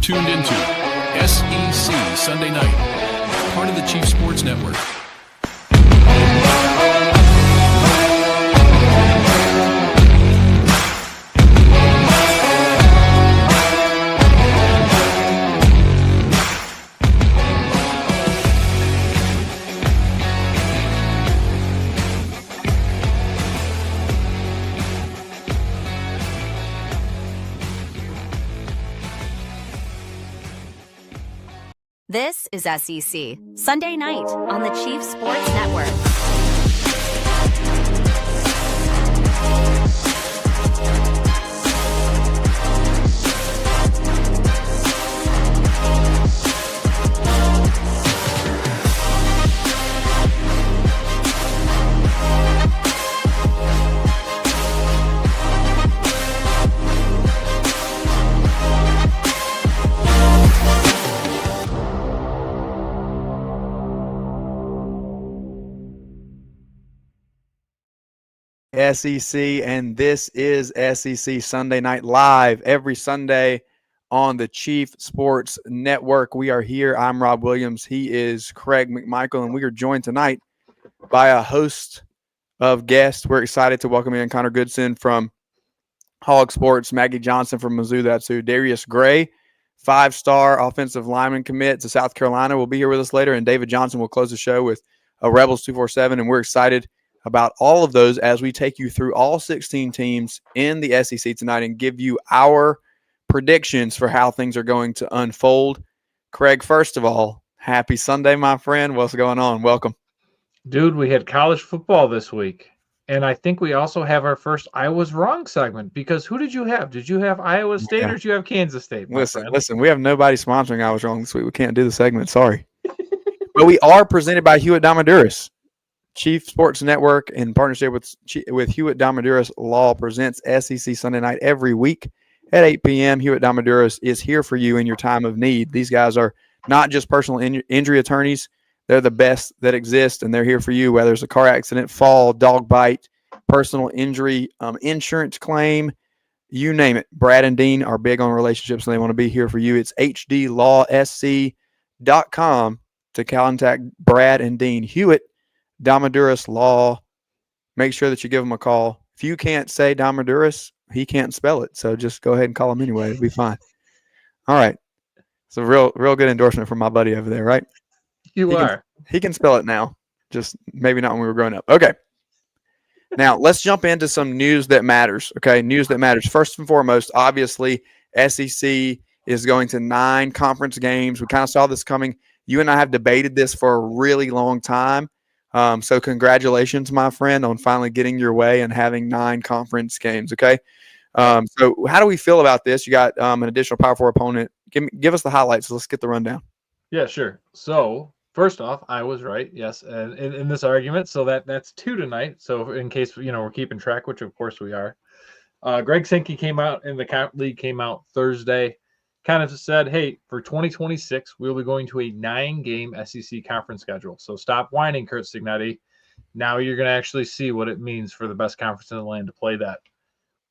tuned into SEC Sunday Night, part of the Chief Sports Network. This is SEC Sunday Night on the Chief Sports Network. SEC, and this is SEC Sunday Night Live every Sunday on the Chief Sports Network. We are here. I'm Rob Williams. He is Craig McMichael, and we are joined tonight by a host of guests. We're excited to welcome in Connor Goodson from Hog Sports, Maggie Johnson from Mizzou, that's who, Darius Gray, 5-star offensive lineman commit to South Carolina, will be here with us later, and David Johnson will close the show with Rebels 247, and we're excited about all of those as we take you through all 16 teams in the SEC tonight and give you our predictions for how things are going to unfold. Craig, first of all, happy Sunday, my friend. What's going on? Welcome. Dude, we had college football this week, and I think we also have our first I Was Wrong segment, because who did you have? Did you have Iowa State or did you have Kansas State? Listen, we have nobody sponsoring I Was Wrong this week. We can't do the segment. Sorry. But we are presented by Hewitt Damaduras. Chief Sports Network, in partnership with Hewitt Damaduras Law, presents SEC Sunday Night every week at 8 p.m. Hewitt Damaduras is here for you in your time of need. These guys are not just personal injury attorneys. They're the best that exist, and they're here for you, whether it's a car accident, fall, dog bite, personal injury, insurance claim, you name it. Brad and Dean are big on relationships, and they want to be here for you. It's hdlawsc.com to contact Brad and Dean. Hewitt Damaduras Law. Make sure that you give him a call. If you can't say Damaduras, he can't spell it. So just go ahead and call him anyway. It'll be fine. All right. It's a real good endorsement from my buddy over there, right? He can spell it now. Just maybe not when we were growing up. Okay. Now let's jump into some news that matters. Okay. News that matters. First and foremost, obviously, SEC is going to 9 conference games. We kind of saw this coming. You and I have debated this for a really long time. So congratulations, my friend, on finally getting your way and having 9 conference games. Okay. So how do we feel about this? You got an additional Power 4 opponent. Give us the highlights. Let's get the rundown. Yeah, sure. So first off, I was right. Yes. And in this argument, so that's 2 tonight. So in case, we're keeping track, which of course we are. Greg Sankey came out and the league came out Thursday, kind of said, hey, for 2026, we'll be going to a 9-game SEC conference schedule. So stop whining, Kurt Signetti. Now you're going to actually see what it means for the best conference in the land to play that.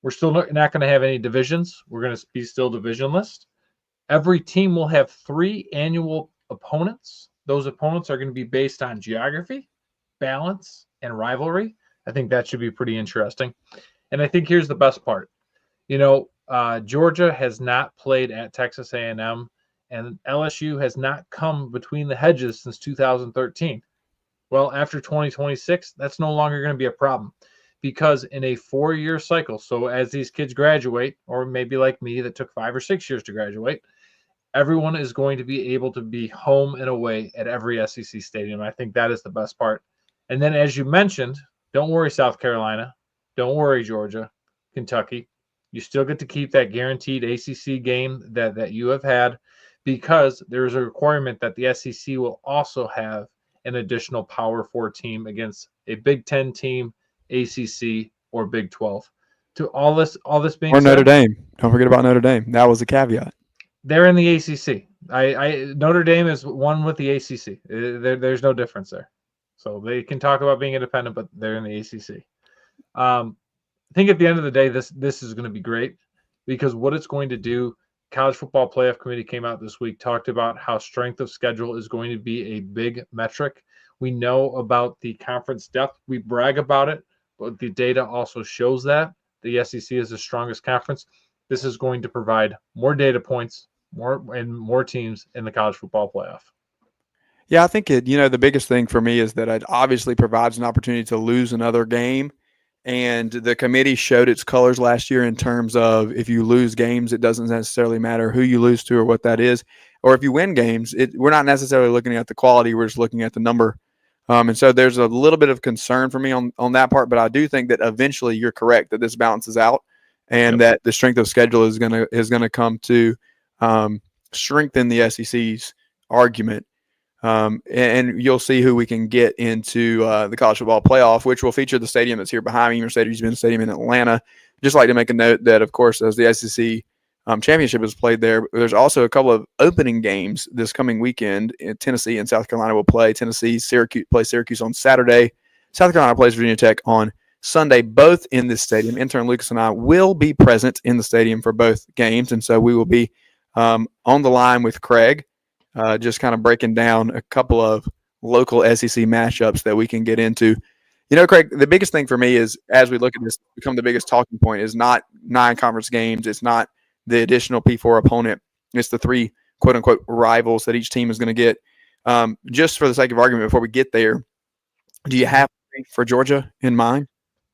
We're still not going to have any divisions. We're going to be still divisionless. Every team will have 3 annual opponents. Those opponents are going to be based on geography, balance, and rivalry. I think that should be pretty interesting. And I think here's the best part. Georgia has not played at Texas A&M, and LSU has not come between the hedges since 2013. Well, after 2026, that's no longer going to be a problem, because in a 4-year cycle, so as these kids graduate, or maybe like me that took 5 or 6 years to graduate, everyone is going to be able to be home and away at every SEC stadium. I think that is the best part. And then, as you mentioned, don't worry, South Carolina. Don't worry, Georgia, Kentucky. You still get to keep that guaranteed ACC game that you have had, because there is a requirement that the SEC will also have an additional Power 4 team against a Big 10 team, ACC, or Big 12. To all this being said, Notre Dame. Don't forget about Notre Dame. That was a caveat. They're in the ACC. Notre Dame is one with the ACC. There's no difference there. So they can talk about being independent, but they're in the ACC. I think at the end of the day, this is going to be great, because what it's going to do College Football Playoff Committee came out this week, talked about how strength of schedule is going to be a big metric. We know about the conference depth. We brag about it, but the data also shows that the SEC is the strongest conference. This is going to provide more data points, more teams in the college football playoff. Yeah, I think the biggest thing for me is that it obviously provides an opportunity to lose another game. And the committee showed its colors last year in terms of if you lose games, it doesn't necessarily matter who you lose to or what that is. Or if you win games, we're not necessarily looking at the quality, we're just looking at the number. And so there's a little bit of concern for me on that part, but I do think that eventually you're correct that this balances out and that the strength of schedule is gonna come to strengthen the SEC's argument. And you'll see who we can get into the college football playoff, which will feature the stadium that's here behind me, Mercedes-Benz Stadium in Atlanta. Just like to make a note that, of course, as the SEC championship is played there, there's also a couple of opening games this coming weekend. Tennessee and South Carolina will play. Syracuse on Saturday. South Carolina plays Virginia Tech on Sunday, both in this stadium. Intern Lucas and I will be present in the stadium for both games, and so we will be on the line with Craig. Just kind of breaking down a couple of local SEC matchups that we can get into. Craig, the biggest thing for me is, as we look at this, become the biggest talking point is not 9 conference games. It's not the additional P4 opponent. It's the 3 quote-unquote rivals that each team is going to get. Just for the sake of argument, before we get there, do you have for Georgia in mind?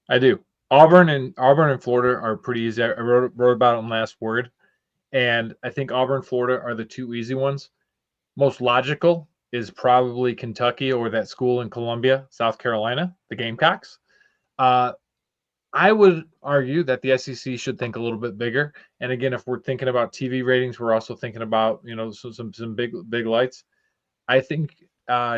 I do. Auburn and Florida are pretty easy. I wrote about them last word, and I think Auburn and Florida are the 2 easy ones. Most logical is probably Kentucky or that school in Columbia, South Carolina, the Gamecocks. I would argue that the SEC should think a little bit bigger. And again, if we're thinking about TV ratings, we're also thinking about some big lights. I think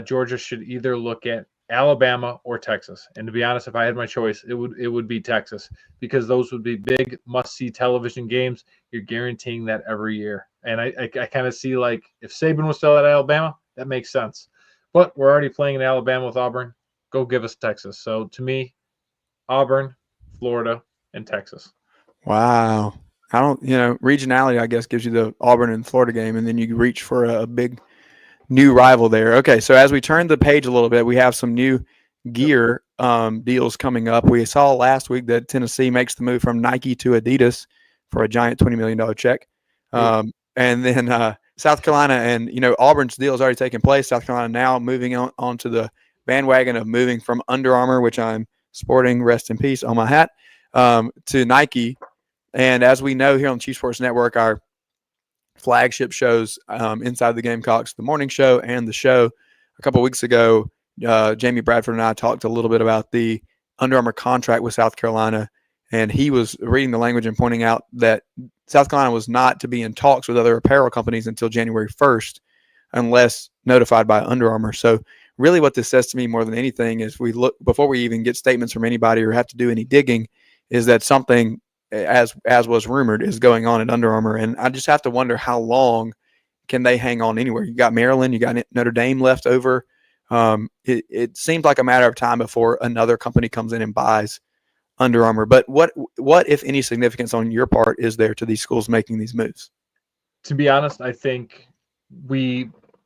Georgia should either look at Alabama or Texas. And to be honest, if I had my choice, it would be Texas, because those would be big must-see television games. You're guaranteeing that every year. And I kind of see, like, if Saban was still at Alabama, that makes sense. But we're already playing in Alabama with Auburn. Go give us Texas. So to me, Auburn, Florida, and Texas. Wow. I don't, regionality, I guess, gives you the Auburn and Florida game, and then you reach for a big new rival there. Okay, so as we turn the page a little bit, we have some new gear deals coming up. We saw last week that Tennessee makes the move from Nike to Adidas for a giant $20 million check. And then South Carolina and, Auburn's deal has already taken place. South Carolina now moving on to the bandwagon of moving from Under Armour, which I'm sporting, rest in peace, on my hat, to Nike. And as we know here on the Chief Sports Network, our flagship shows inside the Gamecocks, the morning show and the show. A couple of weeks ago, Jamie Bradford and I talked a little bit about the Under Armour contract with South Carolina, and he was reading the language and pointing out that South Carolina was not to be in talks with other apparel companies until January 1st, unless notified by Under Armour. So really what this says to me more than anything is, we look before we even get statements from anybody or have to do any digging, is that something, as was rumored, is going on at Under Armour. And I just have to wonder, how long can they hang on anywhere? You got Maryland, you got Notre Dame left over. It seems like a matter of time before another company comes in and buys Under Armour. But what if any significance on your part is there to these schools making these moves? To be honest, I think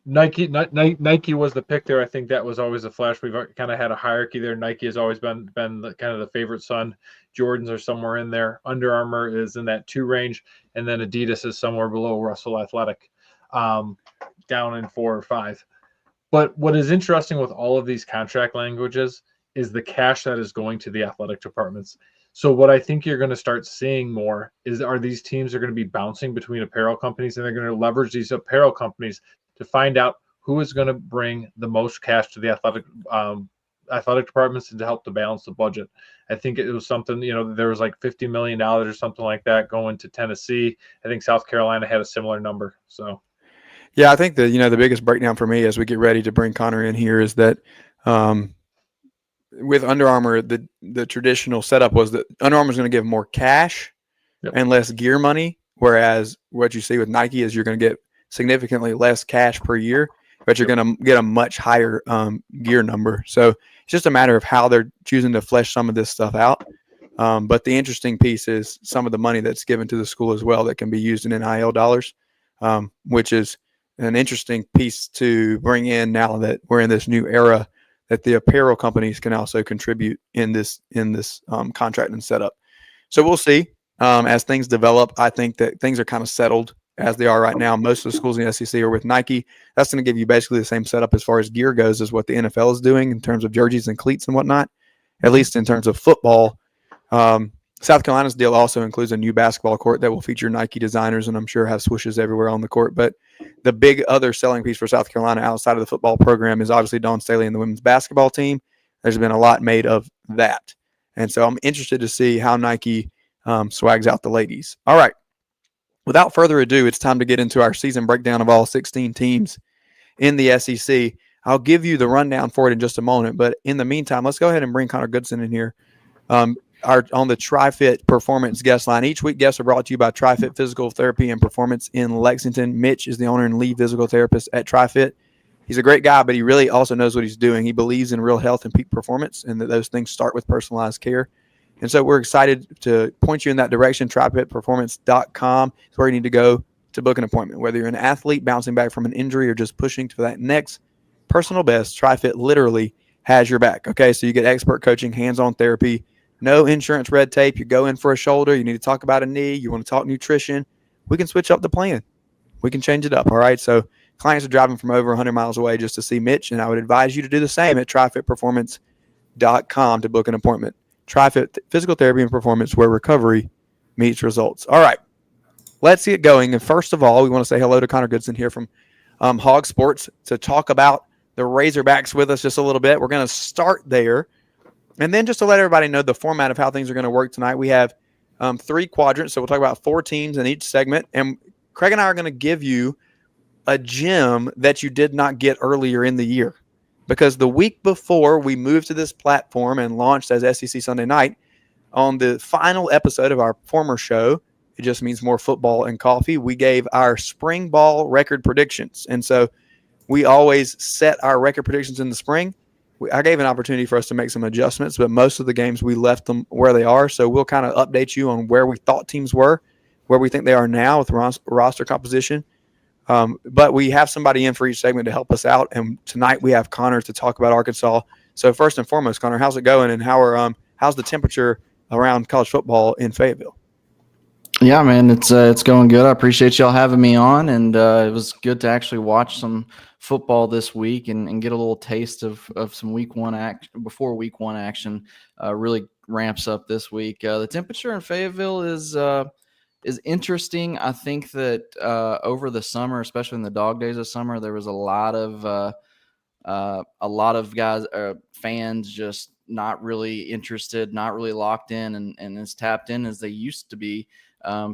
Nike was the pick there. I think that was always a flash. We've kind of had a hierarchy there. Nike has always been kind of the favorite son. Jordans are somewhere in there. Under Armour is in that 2 range, and then Adidas is somewhere below Russell Athletic, down in 4 or 5. But what is interesting with all of these contract languages is the cash that is going to the athletic departments. So what I think you're going to start seeing more are these teams are going to be bouncing between apparel companies, and they're going to leverage these apparel companies to find out who is going to bring the most cash to the athletic departments and to help to balance the budget. I think it was something, there was like $50 million or something like that going to Tennessee. I think South Carolina had a similar number. So, yeah, I think the biggest breakdown for me as we get ready to bring Connor in here is that with Under Armour, the traditional setup was that Under Armour is going to give more cash and less gear money, whereas what you see with Nike is you're going to get significantly less cash per year, but you're going to get a much higher gear number. So it's just a matter of how they're choosing to flesh some of this stuff out. But the interesting piece is some of the money that's given to the school as well that can be used in NIL dollars, which is an interesting piece to bring in now that we're in this new era, that the apparel companies can also contribute in this contract and setup. So we'll see as things develop. I think that things are kind of settled as they are right now. Most of the schools in the SEC are with Nike. That's going to give you basically the same setup as far as gear goes as what the NFL is doing in terms of jerseys and cleats and whatnot, at least in terms of football. South Carolina's deal also includes a new basketball court that will feature Nike designers and I'm sure have swooshes everywhere on the court. But the big other selling piece for South Carolina outside of the football program is obviously Dawn Staley and the women's basketball team. There's been a lot made of that. And so I'm interested to see how Nike swags out the ladies. All right. Without further ado, it's time to get into our season breakdown of all 16 teams in the SEC. I'll give you the rundown for it in just a moment. But in the meantime, let's go ahead and bring Connor Goodson in here. On the TriFit Performance guest line. Each week, guests are brought to you by TriFit Physical Therapy and Performance in Lexington. Mitch is the owner and lead physical therapist at TriFit. He's a great guy, but he really also knows what he's doing. He believes in real health and peak performance, and that those things start with personalized care. And so we're excited to point you in that direction. TriFitPerformance.com is where you need to go to book an appointment. Whether you're an athlete bouncing back from an injury or just pushing to that next personal best, TriFit literally has your back. Okay, so you get expert coaching, hands-on therapy, no insurance red tape. You go in for a shoulder. You need to talk about a knee. You want to talk nutrition. We can switch up the plan. We can change it up. All right. So clients are driving from over 100 miles away just to see Mitch. And I would advise you to do the same at TriFitPerformance.com to book an appointment. TriFit Physical Therapy and Performance, where recovery meets results. All right. Let's get going. And first of all, we want to say hello to Connor Goodson here from Hog Sports to talk about the Razorbacks with us just a little bit. We're going to start there. And then just to let everybody know the format of how things are going to work tonight, we have 3 quadrants. So we'll talk about 4 teams in each segment. And Craig and I are going to give you a gem that you did not get earlier in the year. Because the week before we moved to this platform and launched as SEC Sunday Night, on the final episode of our former show, it just means more football and coffee, we gave our spring ball record predictions. And so we always set our record predictions in the spring. I gave an opportunity for us to make some adjustments, but most of the games we left them where they are. So we'll kind of update you on where we thought teams were, where we think they are now with roster composition. But we have somebody in for each segment to help us out. And tonight we have Connor to talk about Arkansas. So first and foremost, Connor, how's it going? And how's the temperature around college football in Fayetteville? Yeah, man, it's going good. I appreciate y'all having me on, and it was good to actually watch some football this week and get a little taste of some week one action before week one action really ramps up this week. The temperature in Fayetteville is interesting. I think that over the summer, especially in the dog days of summer, there was a lot of guys, fans just not really interested, not really locked in and as tapped in as they used to be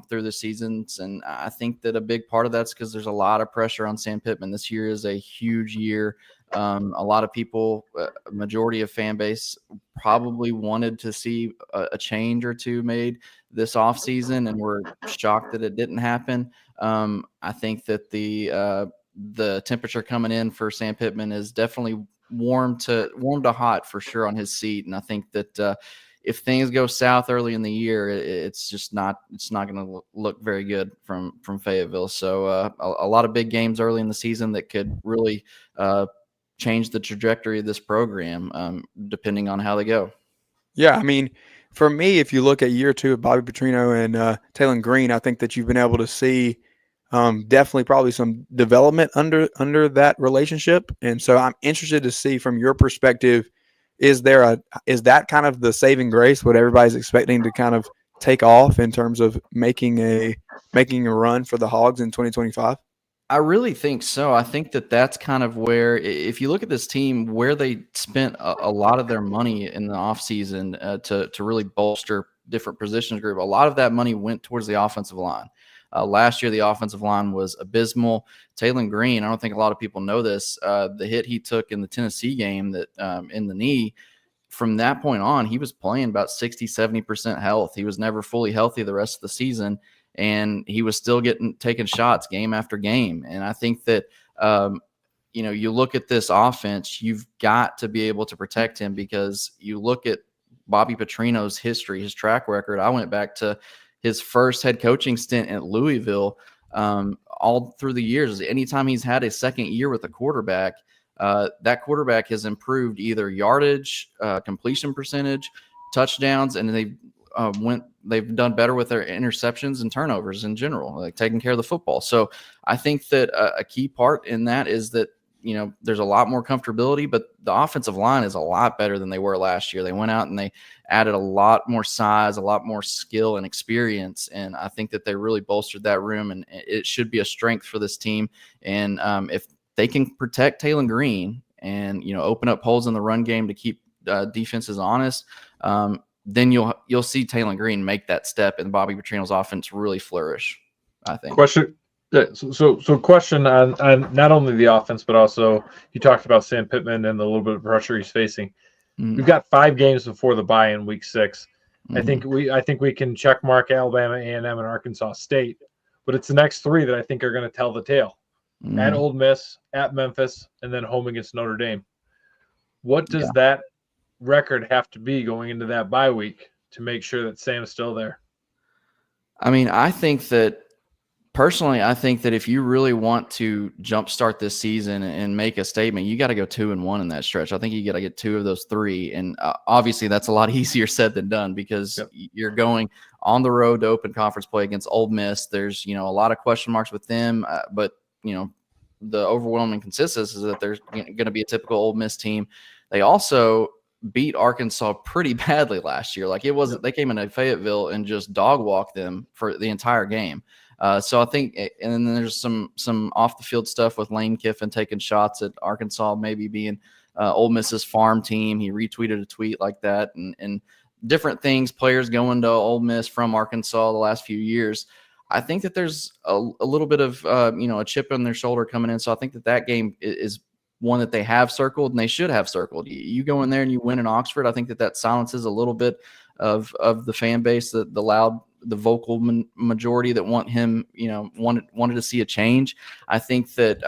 through the seasons. And I think that a big part of that's because there's a lot of pressure on Sam Pittman. This year is a huge year. A lot of people, majority of fan base, probably wanted to see a change or two made this offseason, and we're shocked that it didn't happen. I think that the temperature coming in for Sam Pittman is definitely warm to hot for sure on his seat. And I think that if things go south early in the year, it's not going to look very good from Fayetteville. So a lot of big games early in the season that could really change the trajectory of this program, depending on how they go. Yeah, I mean, for me, if you look at year 2 of Bobby Petrino and Taylon Green, I think that you've been able to see definitely probably some development under that relationship. And so I'm interested to see from your perspective, is that kind of the saving grace, what everybody's expecting to kind of take off in terms of making a run for the Hogs in 2025? I really think so. I think that that's kind of where, if you look at this team, where they spent a lot of their money in the offseason to really bolster different positions group, a lot of that money went towards the offensive line. Last year, the offensive line was abysmal. Taylon Green, I don't think a lot of people know this, the hit he took in the Tennessee game that in the knee, from that point on, he was playing about 60-70% health. He was never fully healthy the rest of the season, and he was still taking shots game after game. And I think that, you look at this offense, you've got to be able to protect him, because you look at Bobby Petrino's history, his track record, I went back to his first head coaching stint at Louisville. All through the years, anytime he's had a second year with a quarterback, that quarterback has improved either yardage, completion percentage, touchdowns, and they've done better with their interceptions and turnovers in general, like taking care of the football. So I think that a key part in that is that, there's a lot more comfortability, but the offensive line is a lot better than they were last year. They went out and they added a lot more size, a lot more skill and experience. And I think that they really bolstered that room, and it should be a strength for this team. And if they can protect Taylor Green and, open up holes in the run game to keep defenses honest, then you'll see Taylor Green make that step and Bobby Petrino's offense really flourish, I think. Question. Yeah, so question on not only the offense, but also you talked about Sam Pittman and the little bit of pressure he's facing. Mm-hmm. We've got 5 games before the bye in week 6. Mm-hmm. I think we can check mark Alabama, A&M, and Arkansas State, but it's the next 3 that I think are going to tell the tale. Mm-hmm. At Ole Miss, at Memphis, and then home against Notre Dame. What does that record have to be going into that bye week to make sure that Sam's still there? I mean, Personally, I think that if you really want to jumpstart this season and make a statement, you got to go 2-1 in that stretch. I think you got to get 2 of those 3. And obviously that's a lot easier said than done, because you're going on the road to open conference play against Ole Miss. There's, a lot of question marks with them, but the overwhelming consensus is that there's going to be a typical Ole Miss team. They also beat Arkansas pretty badly last year. Like, it wasn't, they came into Fayetteville and just dog walked them for the entire game. So I think, and then there's some off the field stuff with Lane Kiffin taking shots at Arkansas, maybe being Ole Miss's farm team. He retweeted a tweet like that, and different things, players going to Ole Miss from Arkansas the last few years. I think that there's a little bit of, a chip on their shoulder coming in. So I think that game is one that they have circled, and they should have circled. You go in there and you win in Oxford, I think that silences a little bit of the fan base, the vocal majority that want him, wanted to see a change. I think that,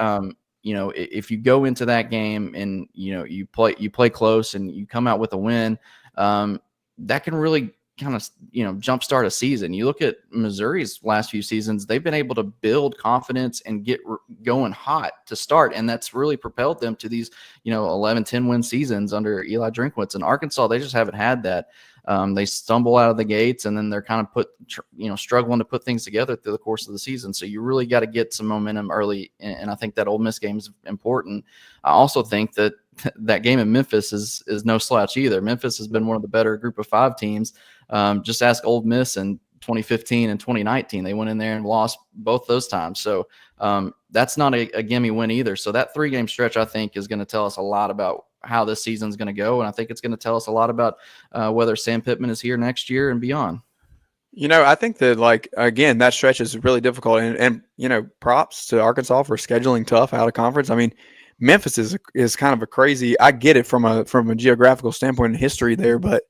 if you go into that game and, you play close and you come out with a win, that can really kind of, jumpstart a season. You look at Missouri's last few seasons, they've been able to build confidence and get going hot to start. And that's really propelled them to these, 11, 10 win seasons under Eli Drinkwitz. And Arkansas, they just haven't had that. They stumble out of the gates, and then they're kind of struggling to put things together through the course of the season. So you really got to get some momentum early, and I think that Ole Miss game is important. I also think that game in Memphis is no slouch either. Memphis has been one of the better group of 5 teams. Just ask Ole Miss in 2015 and 2019. They went in there and lost both those times. So that's not a gimme win either. So that 3-game stretch, I think, is going to tell us a lot about how this season's going to go. And I think it's going to tell us a lot about whether Sam Pittman is here next year and beyond. I think that, again, that stretch is really difficult. And props to Arkansas for scheduling tough out of conference. I mean, Memphis is kind of a crazy – I get it from a geographical standpoint in history there, but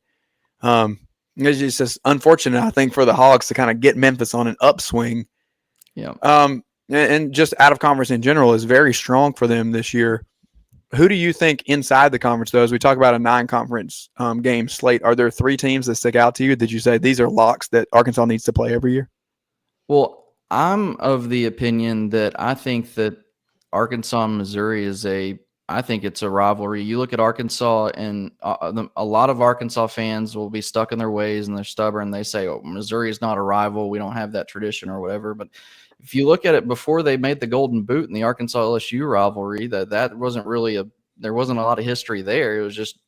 it's just unfortunate, I think, for the Hogs to kind of get Memphis on an upswing. Yeah. And just out of conference in general is very strong for them this year. Who do you think inside the conference, though, as we talk about a 9-conference game slate, are there 3 teams that stick out to you that you say these are locks that Arkansas needs to play every year? Well, I'm of the opinion that I think that Arkansas and Missouri I think it's a rivalry. You look at Arkansas, and a lot of Arkansas fans will be stuck in their ways and they're stubborn. They say, "Oh, Missouri is not a rival. We don't have that tradition," or whatever. But if you look at it before they made the Golden Boot in the Arkansas LSU rivalry, that wasn't really there wasn't a lot of history there. It was just,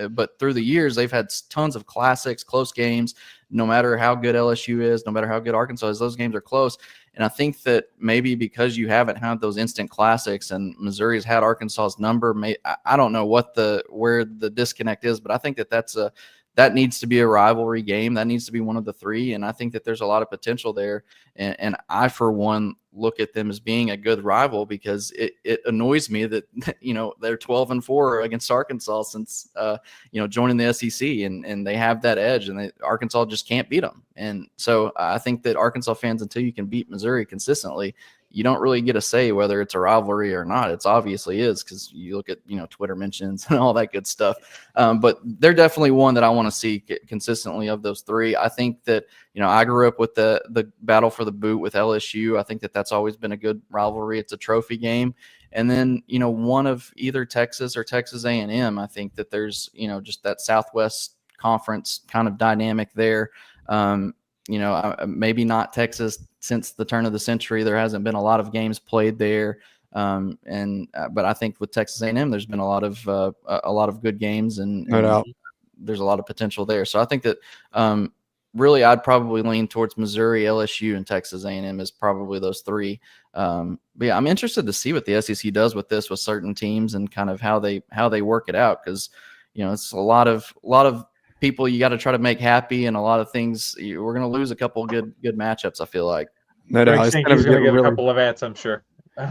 but through the years, they've had tons of classics, close games. No matter how good LSU is, no matter how good Arkansas is, those games are close. And I think that maybe because you haven't had those instant classics and Missouri's had Arkansas's number, I don't know where the disconnect is, but I think that needs to be a rivalry game. That needs to be one of the 3. And I think that there's a lot of potential there. And I, for one, look at them as being a good rival, because it annoys me that, they're 12-4 against Arkansas since, joining the SEC, and they have that edge, and Arkansas just can't beat them. And so I think that Arkansas fans, until you can beat Missouri consistently, you don't really get a say whether it's a rivalry or not. It's obviously is, because you look at, Twitter mentions and all that good stuff. But they're definitely one that I want to see consistently of those three. I think that, I grew up with the battle for the boot with LSU. I think that that's always been a good rivalry. It's a trophy game. And then, one of either Texas or Texas A&M. I think that there's, just that Southwest Conference kind of dynamic there. Maybe not Texas since the turn of the century. There hasn't been a lot of games played there. But I think with Texas A&M, there's been a lot of good games, and No doubt. there's a lot of potential there. So I think that really I'd probably lean towards Missouri, LSU, and Texas A&M is probably those three. But yeah, I'm interested to see what the SEC does with this, with certain teams, and kind of how they work it out, because it's a lot of people you got to try to make happy, and a lot of things we're going to lose a couple good matchups, I feel like. No doubt. He's going to get a couple of ads, I'm sure.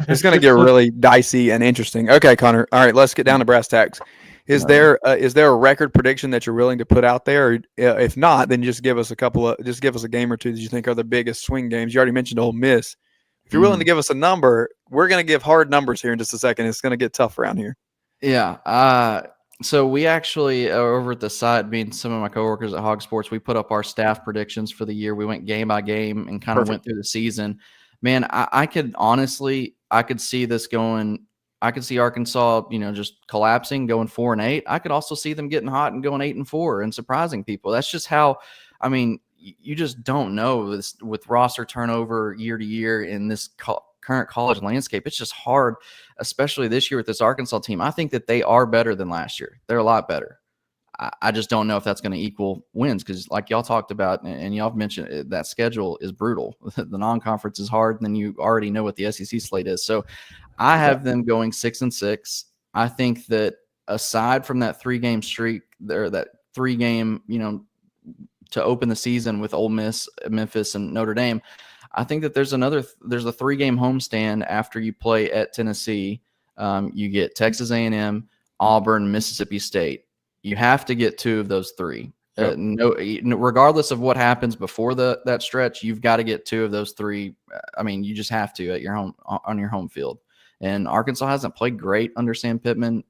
It's going to get really dicey and interesting. Okay, Connor. All right, let's get down to brass tacks. Is there a record prediction that you're willing to put out there? Or, if not, then just give us a game or two that you think are the biggest swing games. You already mentioned Ole Miss. If you're willing to give us a number, we're going to give hard numbers here in just a second. It's going to get tough around here. Yeah. So we actually, over at the site, being some of my coworkers at Hog Sports, we put up our staff predictions for the year. We went game by game and kind of went through the season. Man, I could see this going. I could see Arkansas, just collapsing, going 4-8. I could also see them getting hot and going 8-4 and surprising people. That's just how. I mean, you just don't know this with roster turnover year to year in this current college landscape. It's just hard, especially this year with this Arkansas team. I think that they are better than last year. They're a lot better. I just don't know if that's going to equal wins, because like y'all talked about, and y'all mentioned, that schedule is brutal. The non-conference is hard, and then you already know what the SEC slate is. So I have them going 6-6. I think that aside from that 3-game streak there, that 3-game, to open the season with Ole Miss, Memphis, and Notre Dame, I think that there's a 3-game homestand after you play at Tennessee. You get Texas A&M, Auburn, Mississippi State. You have to get 2 of those 3. Yep. Regardless of what happens before that stretch, you've got to get 2 of those 3. I mean, you just have to on your home field. And Arkansas hasn't played great under Sam Pittman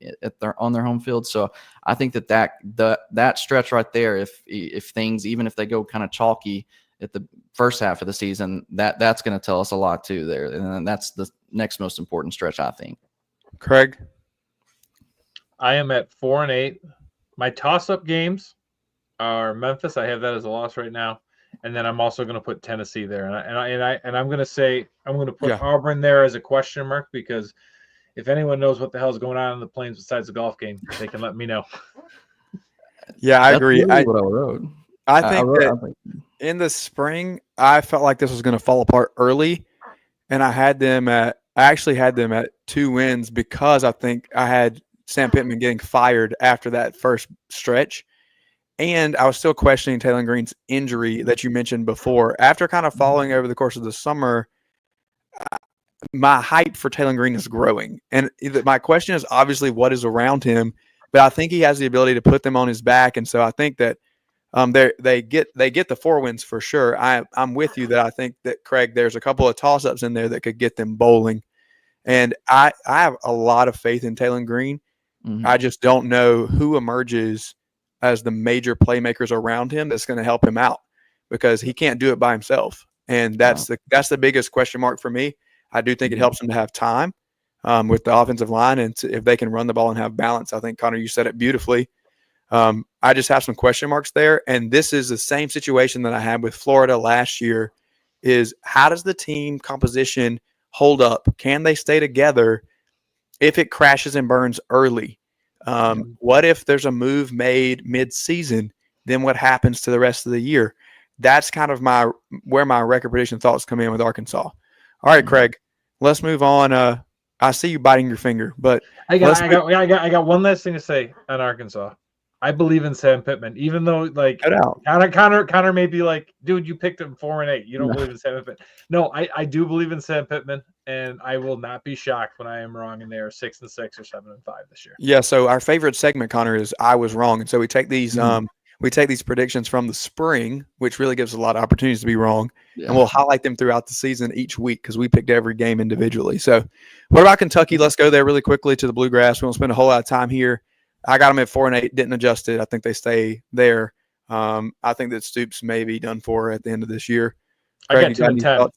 on their home field. So I think that stretch right there, if things, even if they go kind of chalky at the first half of the season, that's going to tell us a lot too there. And that's the next most important stretch, I think. Craig? I am at 4-8. My toss-up games are Memphis. I have that as a loss right now, and then I'm also going to put Tennessee there, and I'm going to say I'm going to put Auburn there as a question mark, because if anyone knows what the hell is going on in the Plains besides the golf game, they can let me know. Yeah, I agree. What I wrote. I think that in the spring, I felt like this was going to fall apart early, and I actually had them at 2 wins, because I think I had Sam Pittman getting fired after that first stretch. And I was still questioning Taylor Green's injury that you mentioned before. After kind of following over the course of the summer, my hype for Taylor Green is growing. And my question is obviously what is around him, but I think he has the ability to put them on his back. And so I think that they get the 4 wins for sure. I'm with you that I think that, Craig, there's a couple of toss-ups in there that could get them bowling. And I have a lot of faith in Taylor Green. Mm-hmm. I just don't know who emerges as the major playmakers around him that's going to help him out, because he can't do it by himself. And that's the biggest question mark for me. I do think it helps him to have time with the offensive line, and if they can run the ball and have balance. I think, Connor, you said it beautifully. I just have some question marks there. And this is the same situation that I had with Florida last year, is how does the team composition hold up? Can they stay together if it crashes and burns early? What if there's a move made mid-season? Then what happens to the rest of the year? That's kind of where my record prediction thoughts come in with Arkansas. All right, Craig, let's move on. I see you biting your finger, but I got one last thing to say on Arkansas. I believe in Sam Pittman, even though Connor may be like, dude, you picked him 4-8. You don't believe in Sam Pittman. No, I do believe in Sam Pittman, and I will not be shocked when I am wrong and they are 6-6 or 7-5 this year. Yeah. So our favorite segment, Connor, is I was wrong. And so we take these we take these predictions from the spring, which really gives us a lot of opportunities to be wrong, Yeah. and we'll highlight them throughout the season each week because we picked every game individually. So what about Kentucky? Let's go there really quickly to the Bluegrass. We won't spend a whole lot of time here. I got them at 4-8, didn't adjust it. I think they stay there. I think that Stoops may be done for at the end of this year. I Craig, got 2 and 10.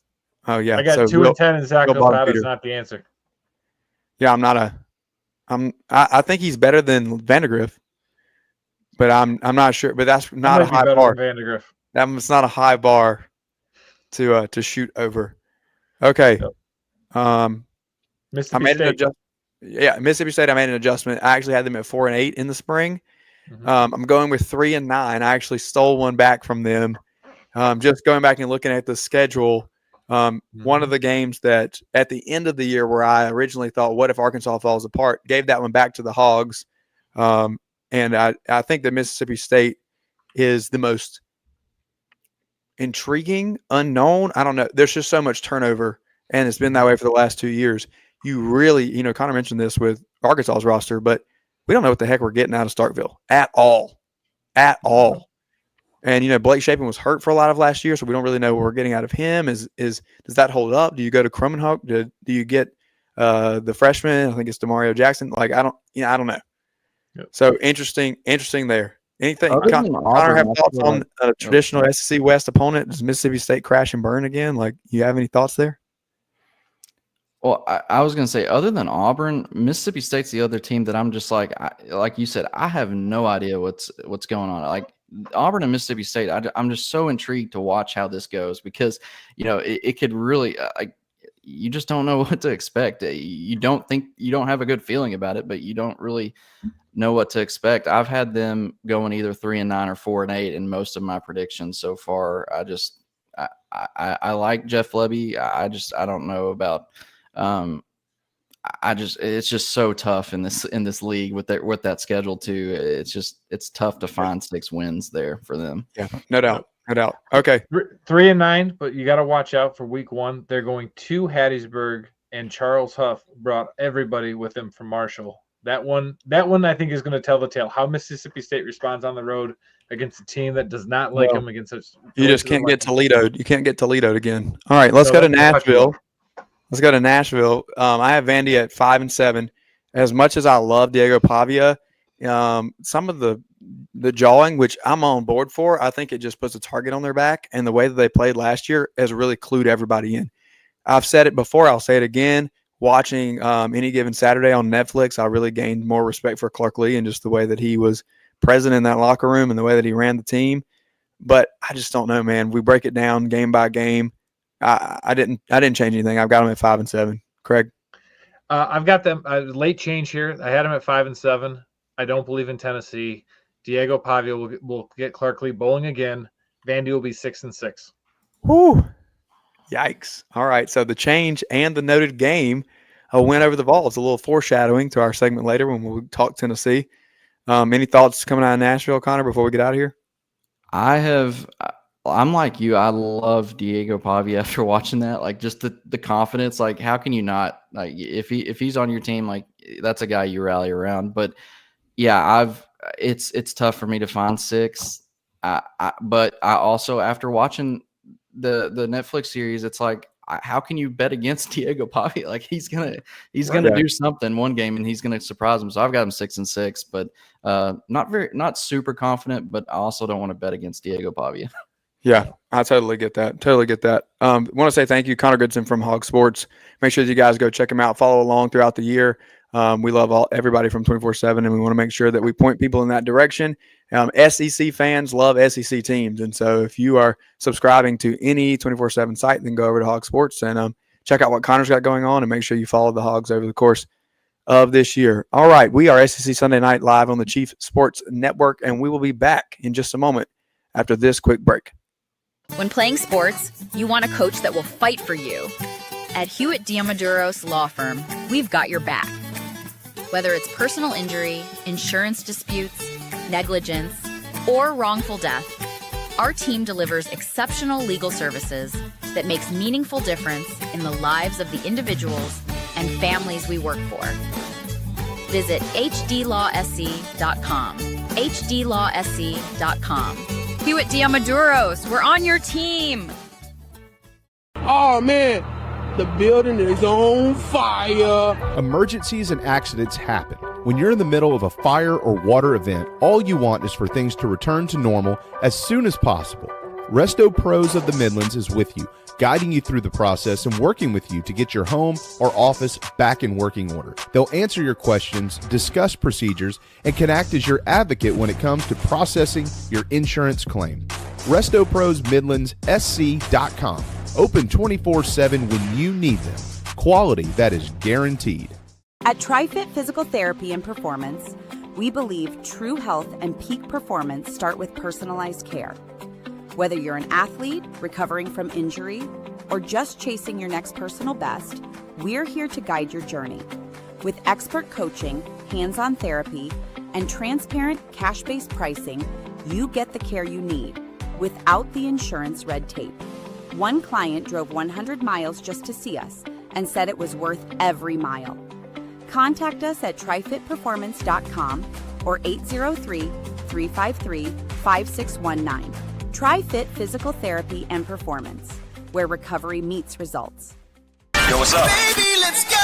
Oh yeah, I got 2 and 10, and Zach Lopata is not the answer. Yeah, I think he's better than Vandegrift, but I'm not sure. But that's not a high bar. Vandegrift. That's not a high bar to shoot over. Okay. Yep. Mississippi State. Mississippi State. I made an adjustment. I actually had them at 4-8 in the spring. Mm-hmm. I'm going with 3-9. I actually stole one back from them. Just going back and looking at the schedule. One of the games that at the end of the year where I originally thought, what if Arkansas falls apart, gave that one back to the Hogs. And I think that Mississippi State is the most intriguing, unknown. I don't know. There's just so much turnover, and it's been that way for the last 2 years. You really, Connor mentioned this with Arkansas's roster, but we don't know what the heck we're getting out of Starkville at all. And, Blake Shapen was hurt for a lot of last year, so we don't really know what we're getting out of him. Does that hold up? Do you go to Krummenhoek? Do you get the freshman? I think it's DeMario Jackson. Like, I don't know. Yep. So interesting there. Anything, Connor, have thoughts on a traditional SEC West opponent? Does Mississippi State crash and burn again? Like, you have any thoughts there? Well, I was going to say, other than Auburn, Mississippi State's the other team that I'm just like you said, I have no idea what's going on. Like, Auburn and Mississippi State, I'm just so intrigued to watch how this goes because, it could really you just don't know what to expect. You don't have a good feeling about it, but you don't really know what to expect. I've had them going either 3-9 or 4-8 in most of my predictions so far. I like Jeff Lebby. I don't know about. It's just so tough in this league with that schedule too. It's tough to find 6 wins there for them. Yeah, no doubt. Okay, 3-9, but you got to watch out for week 1. They're going to Hattiesburg, and Charles Huff brought everybody with him from Marshall. That one I think is going to tell the tale. How Mississippi State responds on the road against a team that does not like them against such. You just can't get Toledo. You can't get Toledo again. All right, let's go to Nashville. I have Vandy at 5-7. As much as I love Diego Pavia, some of the jawing, which I'm on board for, I think it just puts a target on their back. And the way that they played last year has really clued everybody in. I've said it before. I'll say it again. Watching Any Given Saturday on Netflix, I really gained more respect for Clark Lee and just the way that he was present in that locker room and the way that he ran the team. But I just don't know, man. We break it down game by game. I didn't change anything. I've got them at 5-7. Craig, I've got them late change here. I had them at 5-7. I don't believe in Tennessee. Diego Pavia will get Clark Lee bowling again. Vandy will be 6-6. Whoo! Yikes! All right, so the change and the noted game, a win over the Vols. A little foreshadowing to our segment later when we talk Tennessee. Any thoughts coming out of Nashville, Connor, before we get out of here? I'm like you. I love Diego Pavia after watching that. Like, just the confidence. Like, how can you not? Like, if he's on your team, like, that's a guy you rally around. But yeah, it's tough for me to find 6. But I also, after watching the Netflix series, it's like, how can you bet against Diego Pavia? Like, he's gonna do something one game and he's gonna surprise him. So I've got him 6-6, but not super confident. But I also don't want to bet against Diego Pavia. Yeah, I totally get that. Want to say thank you, Connor Goodson from Hog Sports. Make sure that you guys go check him out, follow along throughout the year. We love everybody from 24/7, and we want to make sure that we point people in that direction. SEC fans love SEC teams, and so if you are subscribing to any 24/7 site, then go over to Hog Sports and check out what Connor's got going on, and make sure you follow the Hogs over the course of this year. All right, we are SEC Sunday Night live on the Chief Sports Network, and we will be back in just a moment after this quick break. When playing sports, you want a coach that will fight for you. At Hewitt Diamaduros Law Firm, we've got your back. Whether it's personal injury, insurance disputes, negligence, or wrongful death, our team delivers exceptional legal services that makes meaningful difference in the lives of the individuals and families we work for. Visit hdlawsc.com hdlawsc.com. Hewitt Diamaduros, we're on your team. Oh man, the building is on fire. Emergencies and accidents happen. When you're in the middle of a fire or water event, all you want is for things to return to normal as soon as possible. Resto Pros of the Midlands is with you, guiding you through the process and working with you to get your home or office back in working order. They'll answer your questions, discuss procedures, and can act as your advocate when it comes to processing your insurance claim. Resto Pros Midlands SC.com. Open 24/7 when you need them. Quality that is guaranteed. At TriFit Physical Therapy and Performance, we believe true health and peak performance start with personalized care. Whether you're an athlete, recovering from injury, or just chasing your next personal best, we're here to guide your journey. With expert coaching, hands-on therapy, and transparent cash-based pricing, you get the care you need without the insurance red tape. One client drove 100 miles just to see us and said it was worth every mile. Contact us at trifitperformance.com or 803-353-5619. TriFit Physical Therapy and Performance, where recovery meets results. Yo, what's up? Baby, let's go!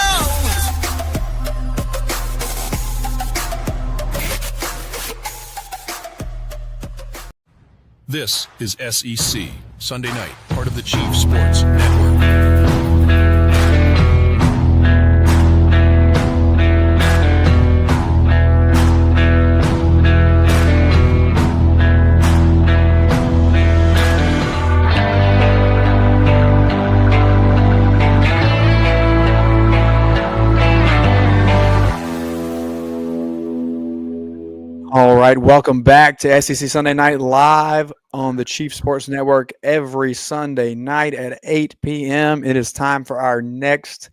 This is SEC Sunday night, part of the Chief Sports Network. All right, welcome back to SEC Sunday Night live on the Chief Sports Network every Sunday night at 8 p.m. It is time for our next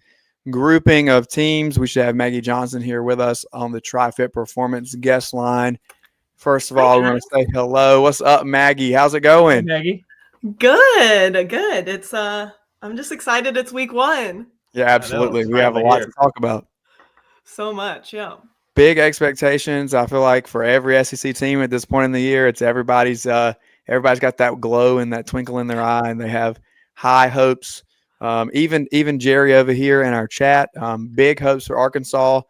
grouping of teams. We should have Maggie Johnson here with us on the TriFit Performance guest line. First of all, we want to say hello. What's up, Maggie? How's it going? Hey, Maggie. Good. It's I'm just excited it's week 1. Yeah, absolutely. We have a lot to talk about. So much, yeah. Big expectations, I feel like, for every SEC team at this point in the year. It's everybody's got that glow and that twinkle in their eye, and they have high hopes. Even Jerry over here in our chat, big hopes for Arkansas.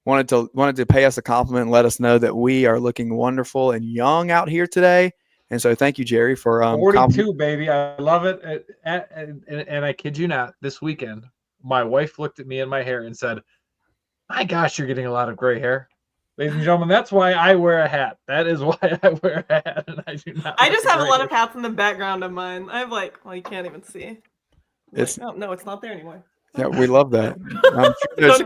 Wanted to pay us a compliment and let us know that we are looking wonderful and young out here today. And so thank you, Jerry, for 42, baby. I love it. And I kid you not, this weekend, my wife looked at me and my hair and said, "My gosh, you're getting a lot of gray hair." Ladies and gentlemen, that's why I wear a hat. That is why I wear a hat, and I do not. I just have a lot of hats in the background of mine. I have you can't even see. No, it's not there anymore. Yeah, we love that. I'm sure there's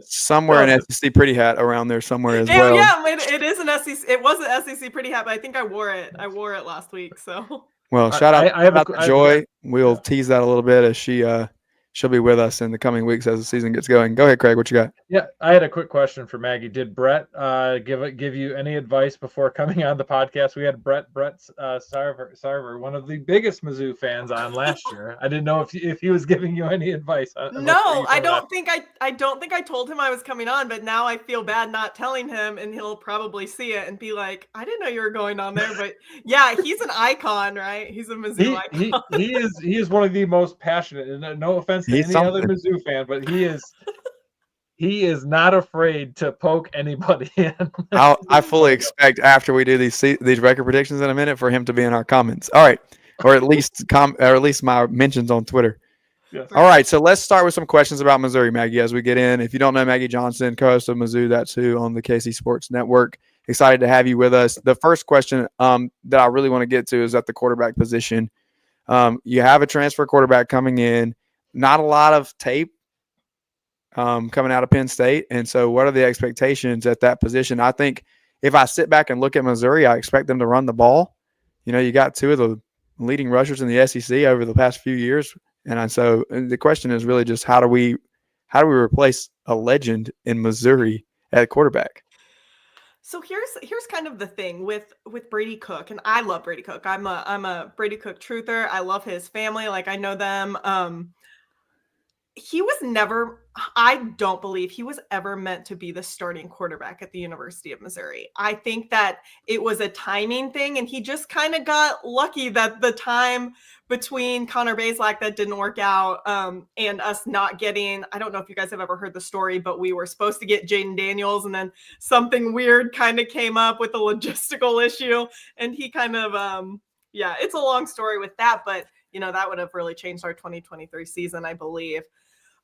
somewhere an SEC pretty hat around there somewhere as well. Yeah, it is an SEC. It was an SEC pretty hat, but I think I wore it. I wore it last week. So. Well, shout out to Joy. We'll tease that a little bit as she'll be with us in the coming weeks as the season gets going. Go ahead, Craig. What you got? Yeah, I had a quick question for Maggie. Did Brett give you any advice before coming on the podcast? We had Brett Sarver, one of the biggest Mizzou fans, on last year. I didn't know if he was giving you any advice. No, I don't think I told him I was coming on, but now I feel bad not telling him, and he'll probably see it and be like, "I didn't know you were going on there." But yeah, he's an icon, right? He's a Mizzou icon. He is one of the most passionate. And no offense to any other Mizzou fan, but he is not afraid to poke anybody in. I fully expect after we do these record predictions in a minute for him to be in our comments. All right, or at least my mentions on Twitter. Yes. All right, so let's start with some questions about Missouri, Maggie, as we get in. If you don't know Maggie Johnson, co-host of Mizzou, That's Who on the KC Sports Network. Excited to have you with us. The first question that I really want to get to is at the quarterback position. You have a transfer quarterback coming in. Not a lot of tape coming out of Penn State. And so what are the expectations at that position? I think if I sit back and look at Missouri, I expect them to run the ball. You know, you got two of the leading rushers in the SEC over the past few years. And so the question is really just how do we replace a legend in Missouri at quarterback? So here's kind of the thing with Brady Cook, and I love Brady Cook. I'm a Brady Cook truther. I love his family. Like, I know them. he was never, I don't believe he was ever meant to be the starting quarterback at the University of Missouri. I think that it was a timing thing, and he just kind of got lucky that the time between Connor Bazelak that didn't work out and us not getting, I don't know if you guys have ever heard the story, but we were supposed to get Jaden Daniels, and then something weird kind of came up with a logistical issue, and he kind of, yeah, it's a long story with that, but that would have really changed our 2023 season, I believe.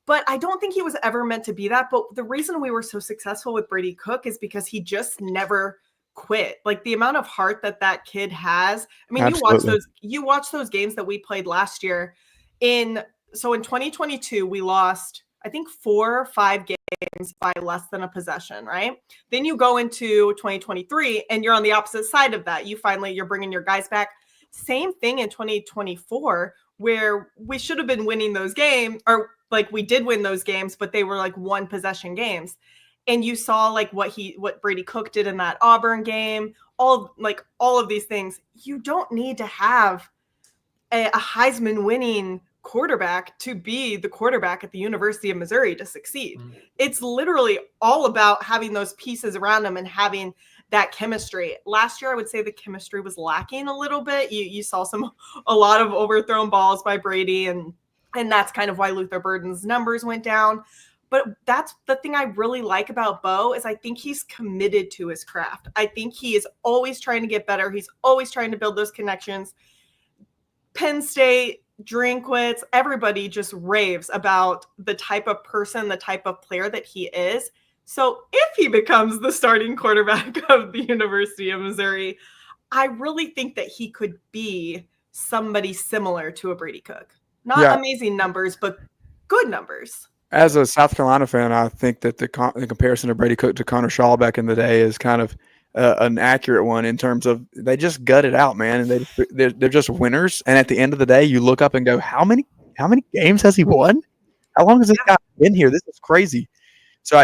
But I don't think he was ever meant to be that. But the reason we were so successful with Brady Cook is because he just never quit. Like the amount of heart that kid has. I mean, Absolutely. you watch those games that we played last year. So in 2022, we lost, I think, 4 or 5 games by less than a possession, right? Then you go into 2023 and you're on the opposite side of that. You're bringing your guys back. Same thing in 2024, where we should have been winning those games, or like we did win those games, but they were like 1 possession games. And you saw like what Brady Cook did in that Auburn game, all of these things. You don't need to have a Heisman winning quarterback to be the quarterback at the University of Missouri to succeed. Mm-hmm. It's literally all about having those pieces around him and having that chemistry. Last year, I would say the chemistry was lacking a little bit. You saw a lot of overthrown balls by Brady, and that's kind of why Luther Burden's numbers went down. But that's the thing I really like about Bo is I think he's committed to his craft. I think he is always trying to get better. He's always trying to build those connections. Penn State, Drinkwitz, everybody just raves about the type of person, the type of player that he is. So if he becomes the starting quarterback of the University of Missouri, I really think that he could be somebody similar to a Brady Cook. Not amazing numbers, but good numbers. As a South Carolina fan, I think that the comparison of Brady Cook to Connor Shaw back in the day is kind of an accurate one in terms of they just gut it out, man, and they're just winners. And at the end of the day, you look up and go, how many games has he won? How long has this guy been here? This is crazy. So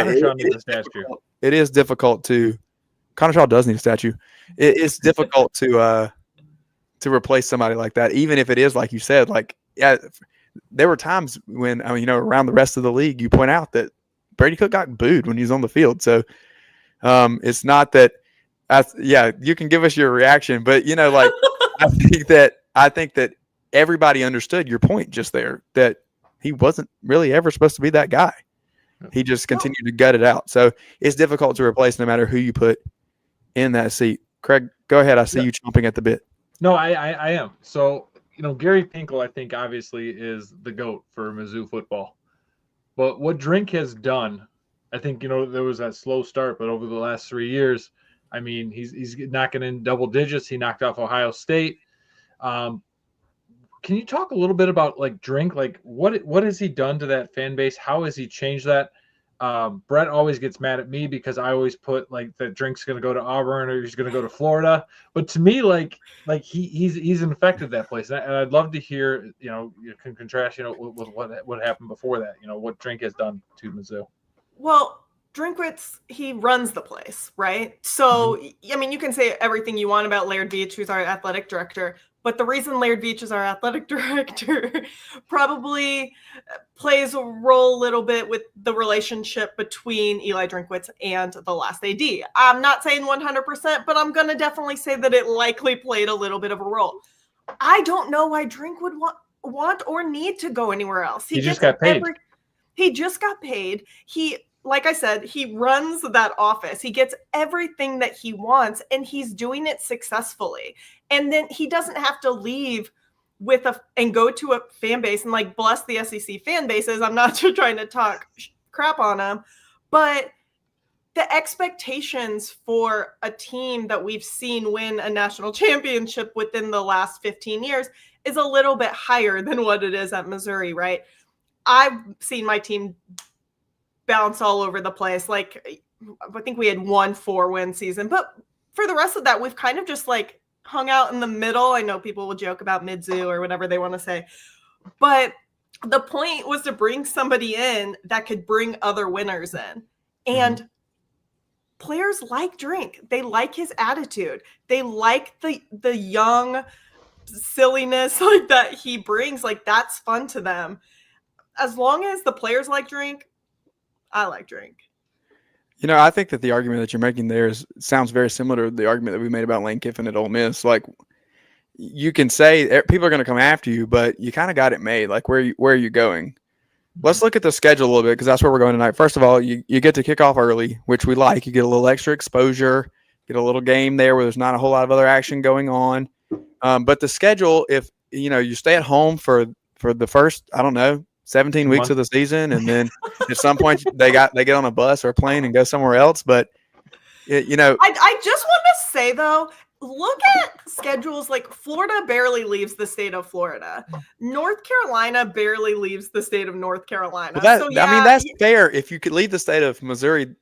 it is difficult to – Connor Shaw does need a statue. It's difficult to replace somebody like that, even if it is like you said. Like, yeah, there were times when around the rest of the league, you point out that Brady Cook got booed when he was on the field. So it's not that you can give us your reaction, but I think that everybody understood your point just there, that he wasn't really ever supposed to be that guy. He just continued to gut it out. So it's difficult to replace no matter who you put in that seat. Craig, go ahead. I see you chomping at the bit. No, I am. So, Gary Pinkel, I think, obviously is the GOAT for Mizzou football. But what Drink has done, I think, there was that slow start, but over the last 3 years, I mean, he's knocking in double digits. He knocked off Ohio State. Can you talk a little bit about Drink? What has he done to that fan base? How has he changed that? Brett always gets mad at me because I always put that Drink's going to go to Auburn or he's going to go to Florida. But to me, he's infected that place, and I'd love to hear you can contrast with what happened before that. What Drink has done to Mizzou. Well, Drinkwitz, he runs the place, right? So, I mean, you can say everything you want about Laird Beach, who's our athletic director, but the reason Laird Beach is our athletic director probably plays a role a little bit with the relationship between Eli Drinkwitz and the last AD. I'm not saying 100%, but I'm going to definitely say that it likely played a little bit of a role. I don't know why Drink would want or need to go anywhere else. He just got paid. He just got paid. Like I said, he runs that office. He gets everything that he wants, and he's doing it successfully. And then he doesn't have to leave and go to a fan base and bless the SEC fan bases. I'm not trying to talk crap on them, but the expectations for a team that we've seen win a national championship within the last 15 years is a little bit higher than what it is at Missouri, right? I've seen my team bounce all over the place. I think we had 1 4-win season, but for the rest of that, we've kind of just hung out in the middle. I know people will joke about Mizzou or whatever they want to say, but the point was to bring somebody in that could bring other winners in. And players like Drink. They like his attitude. They like the young silliness that he brings. That's fun to them. as long as the players like drink, I like drink. I think that the argument that you're making there sounds very similar to the argument that we made about Lane Kiffin at Ole Miss. Like, you can say people are going to come after you, but you kind of got it made. Like, where are you going? Let's look at the schedule a little bit, because that's where we're going tonight. First of all, you get to kick off early, which we like. You get a little extra exposure, get a little game there where there's not a whole lot of other action going on. But the schedule, if you stay at home for the first, 17 weeks of the season, and then at some point they get on a bus or a plane and go somewhere else. But I just want to say though, look at schedules like Florida barely leaves the state of Florida. North Carolina barely leaves the state of North Carolina. Well, that's fair. If you could leave the state of Missouri,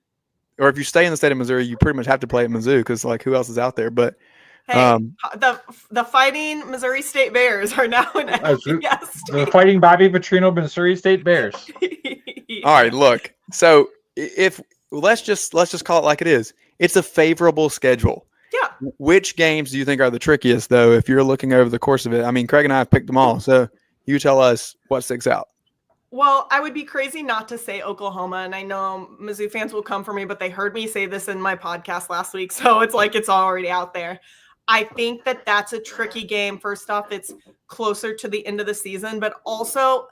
or if you stay in the state of Missouri, you pretty much have to play at Mizzou, because who else is out there? But hey, the Fighting Missouri State Bears are now in the Fighting Bobby Petrino Missouri State Bears. All right, look. So let's just call it like it is. It's a favorable schedule. Yeah. Which games do you think are the trickiest, though, if you're looking over the course of it? I mean, Craig and I have picked them all, so you tell us what sticks out. Well, I would be crazy not to say Oklahoma, and I know Mizzou fans will come for me, but they heard me say this in my podcast last week, so it's like it's already out there. I think that that's a tricky game. First off, it's closer to the end of the season, but also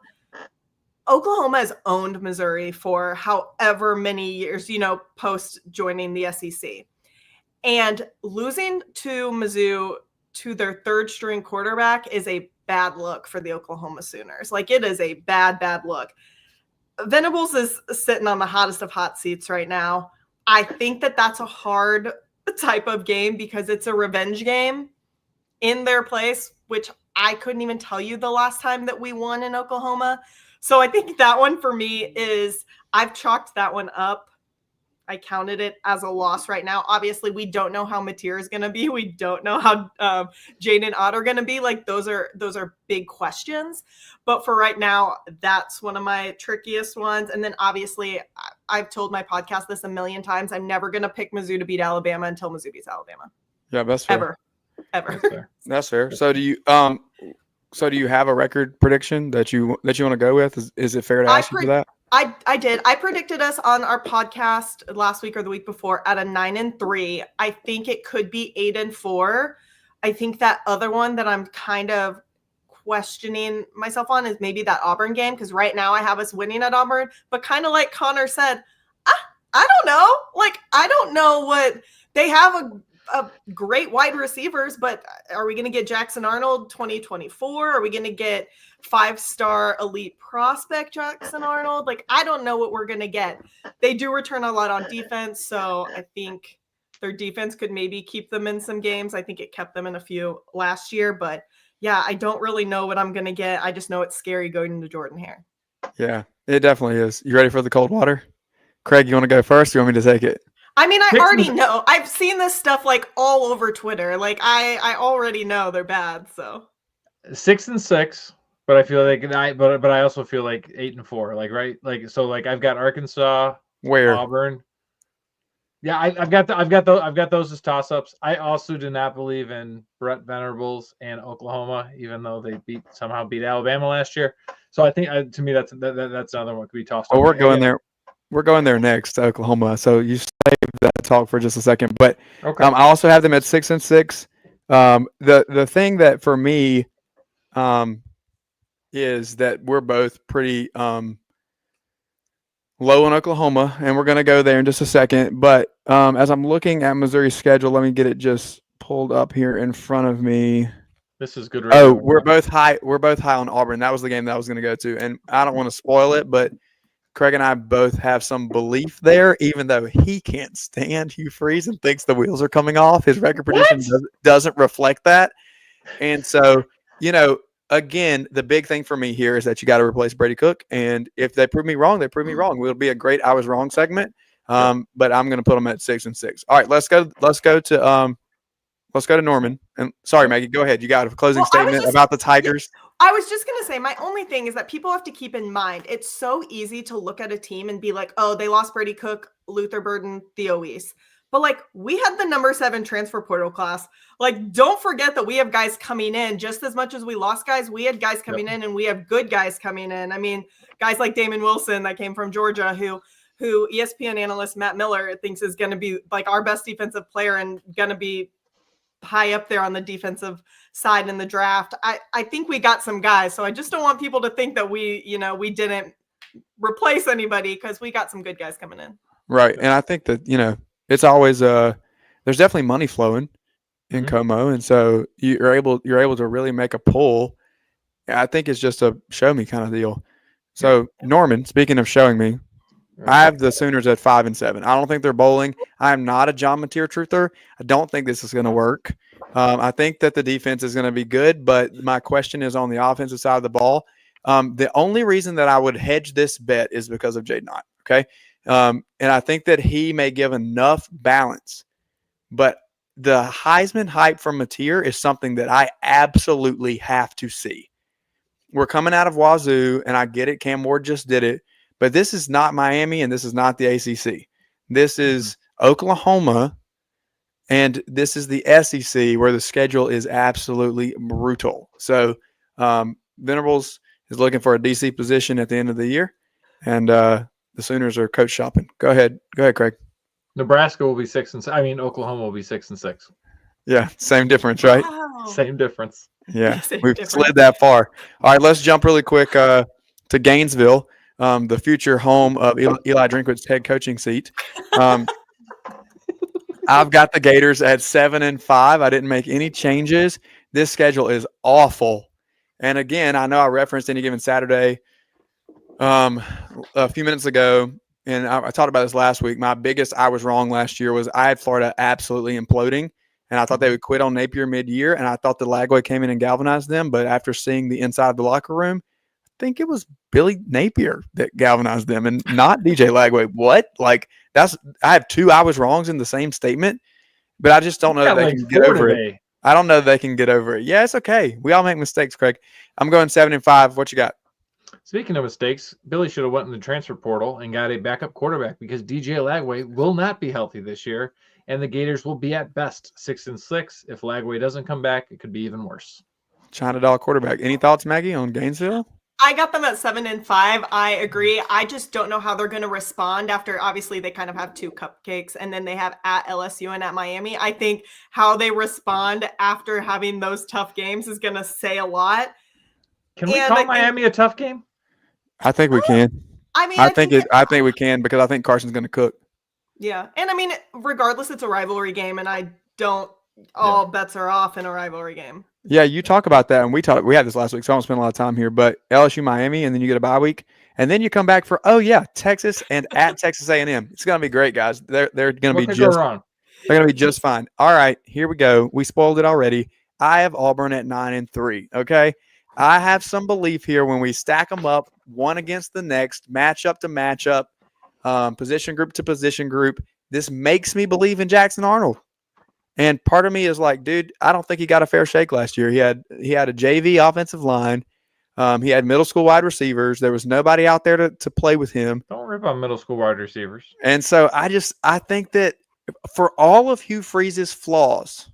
Oklahoma has owned Missouri for however many years, post joining the SEC. And losing to Mizzou to their third string quarterback is a bad look for the Oklahoma Sooners. Like, it is a bad look. Venables is sitting on the hottest of hot seats right now. I think that that's a hard type of game, because it's a revenge game in their place, which I couldn't even tell you the last time that we won in Oklahoma. So I think that one for me is, I've chalked that one up. I counted it as a loss right now. Obviously, we don't know how Mateer is going to be. We don't know how Jaden Ott are going to be. Like, those are big questions. But for right now, that's one of my trickiest ones. And then obviously, I've told my podcast this a million times. I'm never going to pick Mizzou to beat Alabama until Mizzou beats Alabama. Yeah, that's fair. Ever. That's fair. So do you have a record prediction that you want to go with? Is it fair to ask you for that? I did. I predicted us on our podcast last week or the week before at a 9-3. I think it could be 8-4. I think that other one that I'm kind of questioning myself on is maybe that Auburn game, because right now I have us winning at Auburn. But kind of like Connor said, I don't know. Like, I don't know what they have a great wide receivers, but are we going to get Jackson Arnold 2024? Are we going to get 5-star elite prospect Jackson Arnold? Like, I don't know what we're going to get. They do return a lot on defense, so I think their defense could maybe keep them in some games. I think it kept them in a few last year, but yeah, I don't really know what I'm going to get. I just know it's scary going into Jordan-Hare. Yeah, it definitely is. You ready for the cold water? Craig, you want to go first? Or you want me to take it? I mean, I already know. I've seen this stuff like all over Twitter. Like, I already know they're bad. So 6-6, but I feel like but I also feel like 8-4. Like, right? Like, so like I've got Arkansas, Auburn. Yeah, I've got those as toss-ups. I also do not believe in Brett Venables and Oklahoma, even though they somehow beat Alabama last year. So I think to me that's another one could be tossed. Well, we're going there. We're going there next to Oklahoma. So you save that talk for just a second. But okay. I also have them at 6-6. The thing that for me is that we're both pretty low in Oklahoma, and we're going to go there in just a second. But as I'm looking at Missouri's schedule, let me get it just pulled up here in front of me. This is good. We're both high. We're both high on Auburn. That was the game that I was going to go to, and I don't want to spoil it, but Craig and I both have some belief there, even though he can't stand Hugh Freeze and thinks the wheels are coming off. His record prediction doesn't reflect that. And so, again, the big thing for me here is that you got to replace Brady Cook. And if they prove me wrong, they prove me wrong. It'll be a great I was wrong segment. But I'm going to put them at 6-6. All right, let's go to Norman. And sorry, Maggie, go ahead. You got a closing statement about the Tigers? I was just going to say, my only thing is that people have to keep in mind, it's so easy to look at a team and be like, oh, they lost Brady Cook, Luther Burden, Theo Weiss. But like we had the number 7 transfer portal class. Like, don't forget that we have guys coming in just as much as we lost guys. We had guys coming in, and we have good guys coming in. I mean, guys like Damon Wilson that came from Georgia, who ESPN analyst Matt Miller thinks is going to be like our best defensive player and going to be high up there on the defensive side in the draft. I think we got some guys. So I just don't want people to think that we didn't replace anybody, because we got some good guys coming in. Right. And I think that, it's always there's definitely money flowing in Como, and so you're able to really make a pull. I think it's just a show me kind of deal. So Norman, speaking of showing me, I have the Sooners at 5-7. I don't think they're bowling. I am not a John Mateer truther. I don't think this is going to work. I think that the defense is going to be good, but my question is on the offensive side of the ball. The only reason that I would hedge this bet is because of Jaden Ott. Okay. And I think that he may give enough balance, but the Heisman hype from Mateer is something that I absolutely have to see. We're coming out of Wazoo, and I get it. Cam Ward just did it, but this is not Miami, and this is not the ACC. This is Oklahoma, and this is the SEC, where the schedule is absolutely brutal. So Venables is looking for a DC position at the end of the year, and the Sooners are coach shopping. Go ahead, Craig. Nebraska will be 6-6. I mean, Oklahoma will be 6-6. Yeah, same difference, right? Wow. Same difference. Yeah, we've slid that far. All right, let's jump really quick to Gainesville, the future home of Eli Drinkwitz's head coaching seat. I've got the Gators at 7-5. I didn't make any changes. This schedule is awful. And again, I know I referenced Any Given Saturday a few minutes ago, and I talked about this last week. My biggest I was wrong last year was I had Florida absolutely imploding, and I thought they would quit on Napier mid-year, and I thought the Lagway came in and galvanized them. But after seeing the inside of the locker room, I think it was Billy Napier that galvanized them and not DJ Lagway. What? Like, I have 2 I was wrongs in the same statement, but I just don't know that they can get over it. I don't know that they can get over it. Yeah, it's okay. We all make mistakes, Craig. I'm going 7-5. What you got? Speaking of mistakes, Billy should have went in the transfer portal and got a backup quarterback, because DJ Lagway will not be healthy this year, and the Gators will be at best 6-6. If Lagway doesn't come back, it could be even worse. China Doll quarterback. Any thoughts, Maggie, on Gainesville? I got them at 7-5. I agree. I just don't know how they're going to respond after, obviously, they kind of have 2 cupcakes, and then they have at LSU and at Miami. I think how they respond after having those tough games is going to say a lot. Can we call Miami a tough game? I think we can. I mean, I think we can, because I think Carson's going to cook. Yeah. And I mean, regardless, it's a rivalry game, and I don't all bets are off in a rivalry game. Yeah, you talk about that, and we had this last week, so I won't spend a lot of time here. But LSU, Miami, and then you get a bye week, and then you come back for Texas and at Texas A&M. It's going to be great, guys. They're going to be just wrong. They're going to be just fine. All right, here we go. We spoiled it already. I have Auburn at 9-3. Okay, I have some belief here when we stack them up one against the next, matchup to matchup, position group to position group. This makes me believe in Jackson Arnold. And part of me is like, dude, I don't think he got a fair shake last year. He had a JV offensive line. He had middle school wide receivers. There was nobody out there to play with him. Don't rip on middle school wide receivers. And so I think that for all of Hugh Freeze's flaws,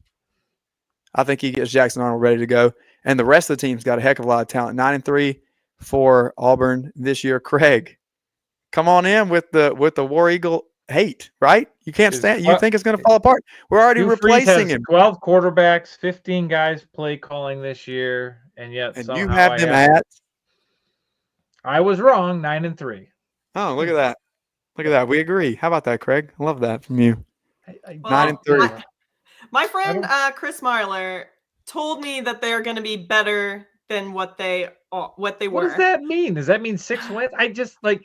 I think he gets Jackson Arnold ready to go. And the rest of the team's got a heck of a lot of talent. 9-3 for Auburn this year. Craig, come on in with the War Eagle hate, right? You can't stand. You think it's going to fall apart? We're already replacing him. 12 quarterbacks, 15 guys play calling this year, and yet you have them at. I was wrong. 9-3. Oh, look at that! Look at that. We agree. How about that, Craig? I love that from you. 9-3. My friend Chris Marler told me that they're going to be better than what they were. What does that mean? Does that mean 6 wins? I just like.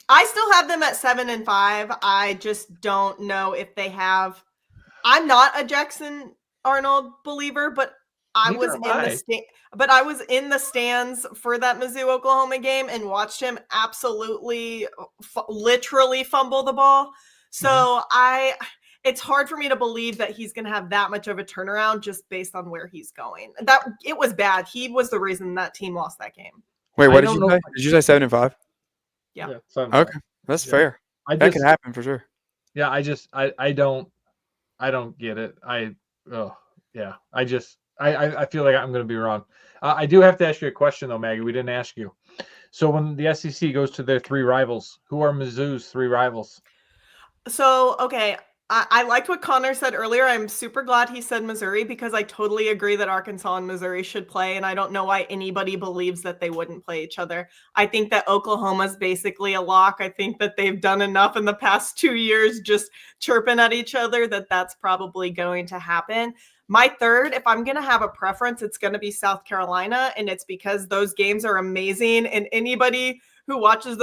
I still have them at 7-5. I just don't know if they have. I'm not a Jackson Arnold believer, but I was in the stands for that Mizzou Oklahoma game and watched him absolutely, literally fumble the ball. So it's hard for me to believe that he's going to have that much of a turnaround just based on where he's going. It was bad. He was the reason that team lost that game. Wait, what did you say? Did you say 7-5? Yeah. Okay, that's fair. That can happen for sure. Yeah, I don't get it. I feel like I'm going to be wrong. I do have to ask you a question though, Maggie. We didn't ask you. So when the SEC goes to their 3 rivals, who are Mizzou's 3 rivals? So, okay, I liked what Connor said earlier. I'm super glad he said Missouri because I totally agree that Arkansas and Missouri should play, and I don't know why anybody believes that they wouldn't play each other. I think that Oklahoma's basically a lock. I think that they've done enough in the past 2 years just chirping at each other that that's probably going to happen. My third, if I'm going to have a preference, it's going to be South Carolina, and it's because those games are amazing, and anybody who watches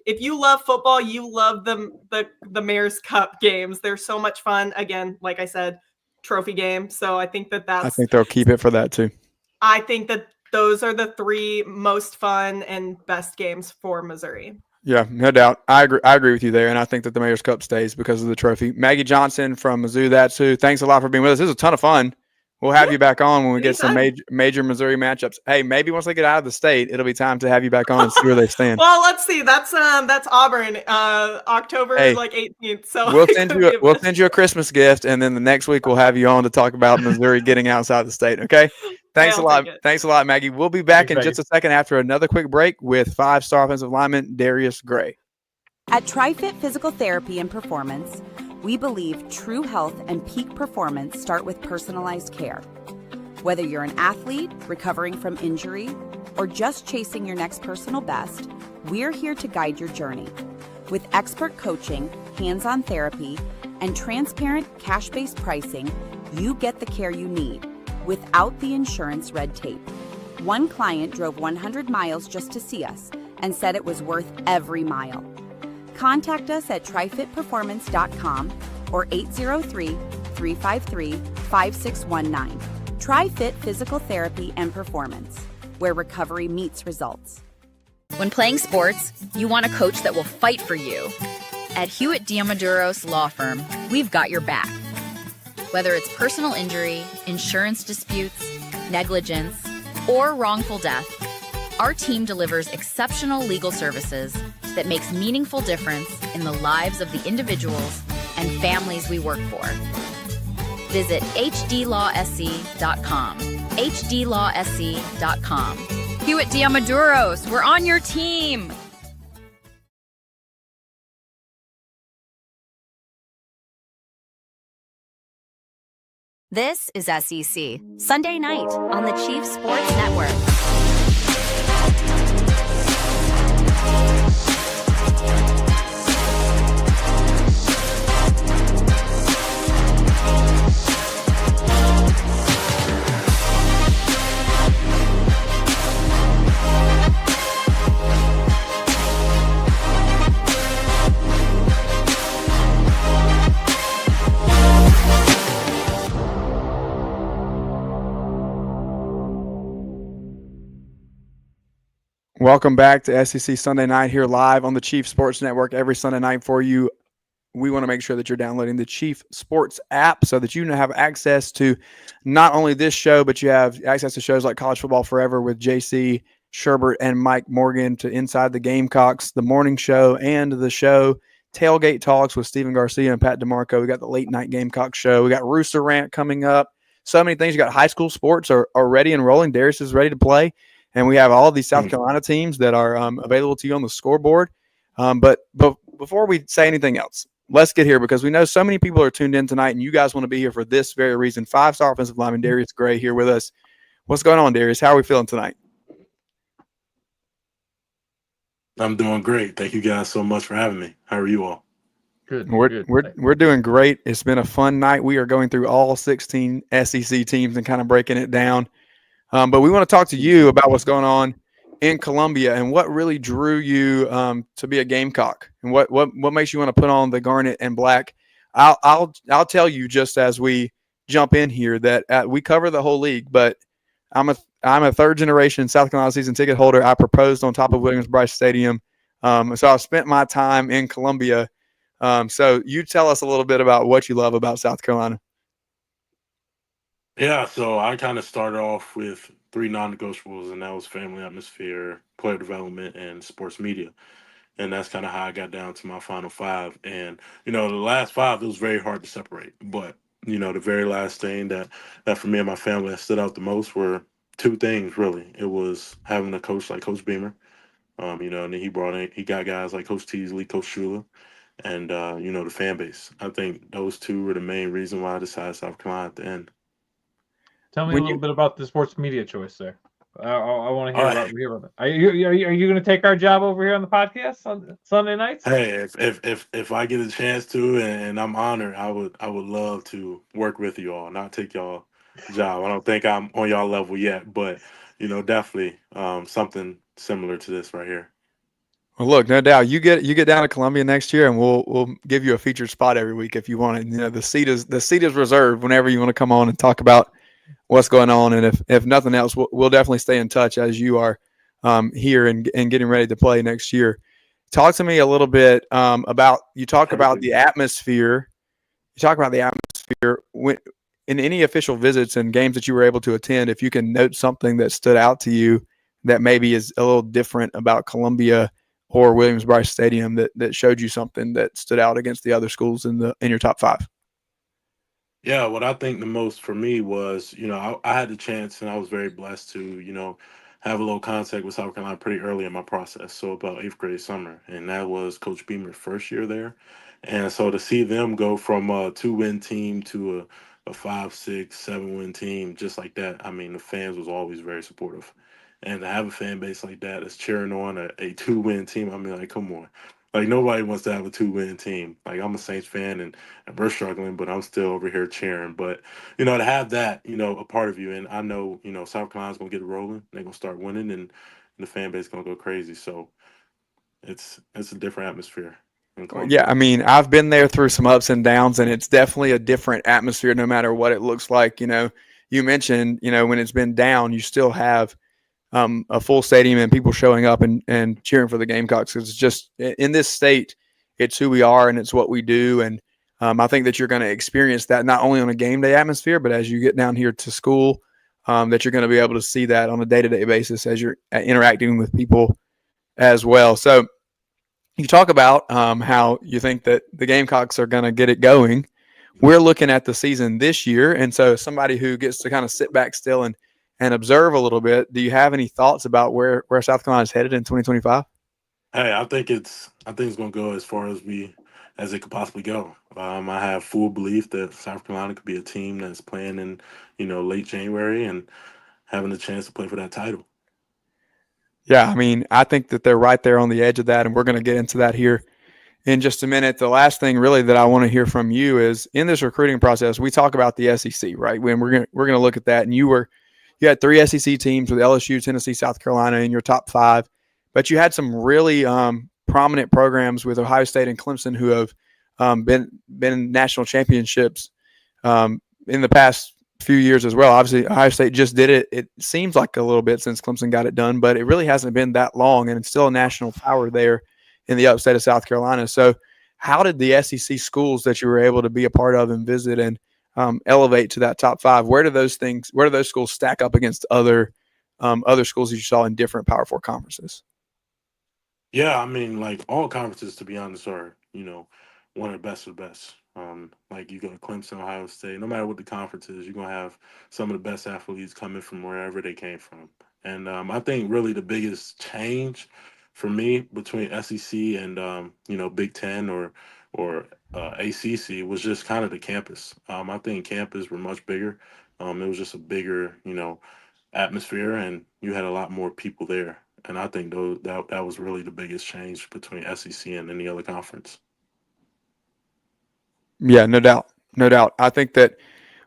if you love football, you love the Mayor's Cup games. They're so much fun. Again, like I said, trophy game. So I think I think they'll keep it for that too. I think that those are the 3 most fun and best games for Missouri. Yeah, no doubt. I agree with you there, and I think that the Mayor's Cup stays because of the trophy. Maggie Johnson from Mizzou, that's who. Thanks a lot for being with us. This is a ton of fun. We'll have you back on when we get some major Missouri matchups. Hey, maybe once they get out of the state, it'll be time to have you back on and see where they stand. Well, let's see. That's Auburn, October 18th. So we'll send you a Christmas gift, and then the next week we'll have you on to talk about Missouri getting outside the state. Okay. Thanks a lot. Thanks a lot, Maggie. We'll be back in just a second after another quick break with 5-star offensive lineman Darius Gray. At TriFit Physical Therapy and Performance, we believe true health and peak performance start with personalized care. Whether you're an athlete recovering from injury or just chasing your next personal best, we're here to guide your journey. With expert coaching, hands-on therapy, and transparent cash-based pricing, you get the care you need without the insurance red tape. One client drove 100 miles just to see us and said it was worth every mile. Contact us at trifitperformance.com or 803-353-5619. TriFit Physical Therapy and Performance, where recovery meets results. When playing sports, you want a coach that will fight for you. At Hewitt Diamaduros Law Firm, we've got your back. Whether it's personal injury, insurance disputes, negligence, or wrongful death, our team delivers exceptional legal services that makes meaningful difference in the lives of the individuals and families we work for. Visit hdlawse.com. hdlawse.com. Hewitt Diamaduros, we're on your team. This is SEC Sunday night on the Chiefs Sports Network. Welcome back to SEC Sunday Night here live on the Chief Sports Network every Sunday night for you. We want to make sure that you're downloading the Chief Sports app so that you have access to not only this show, but you have access to shows like College Football Forever with JC Sherbert and Mike Morgan, to Inside the Gamecocks, the morning show, and the show Tailgate Talks with Stephen Garcia and Pat DeMarco. We got the Late Night Gamecock show. We got Rooster Rant coming up. So many things. You got high school sports are ready and rolling. Darius is ready to play. And we have all these South Carolina teams that are available to you on the scoreboard. But before we say anything else, let's get here because we know so many people are tuned in tonight, and you guys want to be here for this very reason. 5-star offensive lineman Darius Gray here with us. What's going on, Darius? How are we feeling tonight? I'm doing great. Thank you guys so much for having me. How are you all? Good. We're doing great. It's been a fun night. We are going through all 16 SEC teams and kind of breaking it down. But we want to talk to you about what's going on in Columbia and what really drew you to be a Gamecock, and what makes you want to put on the garnet and black. I'll tell you just as we jump in here that we cover the whole league, but I'm a third generation South Carolina season ticket holder. I proposed on top of Williams-Brice Stadium, so I've spent my time in Columbia. So you tell us a little bit about what you love about South Carolina. Yeah, so I kind of started off with 3 non-negotiables, and that was family atmosphere, player development, and sports media. And that's kind of how I got down to my final five. And, the last five, it was very hard to separate. But, the very last thing that for me and my family that stood out the most were two things, really. It was having a coach like Coach Beamer, and then he got guys like Coach Teasley, Coach Shula, and, the fan base. I think those two were the main reason why I decided South Carolina at the end. Tell me a little bit about the sports media choice there. I want to hear about it. Are you going to take our job over here on the podcast on Sunday nights? Hey, if I get a chance to, and I'm honored, I would love to work with you all, not take y'all job. I don't think I'm on y'all level yet, but definitely something similar to this right here. Well, look, no doubt you get down to Columbia next year, and we'll give you a featured spot every week if you want it. The seat is reserved whenever you want to come on and talk about what's going on. And if nothing else, we'll definitely stay in touch as you are here and getting ready to play next year. Talk to me a little bit about the atmosphere. You talk about the atmosphere in any official visits and games that you were able to attend. If you can note something that stood out to you that maybe is a little different about Columbia or Williams-Brice Stadium that showed you something that stood out against the other schools in your top five. Yeah, what I think the most for me was, I had the chance and I was very blessed to, have a little contact with South Carolina pretty early in my process. So about 8th grade summer. And that was Coach Beamer's first year there. And so to see them go from a 2-win team to a 5, 6, 7-win team, just like that, I mean, the fans was always very supportive. And to have a fan base like that that's cheering on a 2-win team, I mean, like, come on. Like, nobody wants to have a 2-win team. Like, I'm a Saints fan, and we're struggling, but I'm still over here cheering. But, to have that, a part of you, and I know, South Carolina's going to get it rolling. They're going to start winning, and the fan base is going to go crazy. So it's a different atmosphere. Yeah, I mean, I've been there through some ups and downs, and it's definitely a different atmosphere no matter what it looks like. You mentioned, when it's been down, you still have a full stadium and people showing up and cheering for the Gamecocks. It's just in this state, it's who we are and it's what we do. And I think that you're going to experience that not only on a game day atmosphere, but as you get down here to school, that you're going to be able to see that on a day-to-day basis as you're interacting with people as well. So you talk about how you think that the Gamecocks are going to get it going. We're looking at the season this year. And so somebody who gets to kind of sit back still and observe a little bit, do you have any thoughts about where South Carolina is headed in 2025? Hey, I think it's going to go as far as it could possibly go. I have full belief that South Carolina could be a team that's playing in, late January and having a chance to play for that title. Yeah, I mean, I think that they're right there on the edge of that, and we're going to get into that here in just a minute. The last thing really that I want to hear from you is in this recruiting process, we talk about the SEC, right? When we're going to look at that, and you had 3 SEC teams with LSU, Tennessee, South Carolina in your top 5, but you had some really prominent programs with Ohio State and Clemson who have been in national championships in the past few years as well. Obviously, Ohio State just did it. It seems like a little bit since Clemson got it done, but it really hasn't been that long, and it's still a national power there in the upstate of South Carolina. So how did the SEC schools that you were able to be a part of and visit and elevate to that top 5? Where do those schools stack up against other schools that you saw in different Power 4 conferences? Yeah, I mean, like all conferences, to be honest, are one of the best of the best. Like you go to Clemson, Ohio State, no matter what the conference is, you're gonna have some of the best athletes coming from wherever they came from. And I think really the biggest change for me between SEC and Big Ten or ACC was just kind of the campus. I think campus were much bigger. It was just a bigger, atmosphere, and you had a lot more people there. And I think that was really the biggest change between SEC and any other conference. Yeah, no doubt. I think that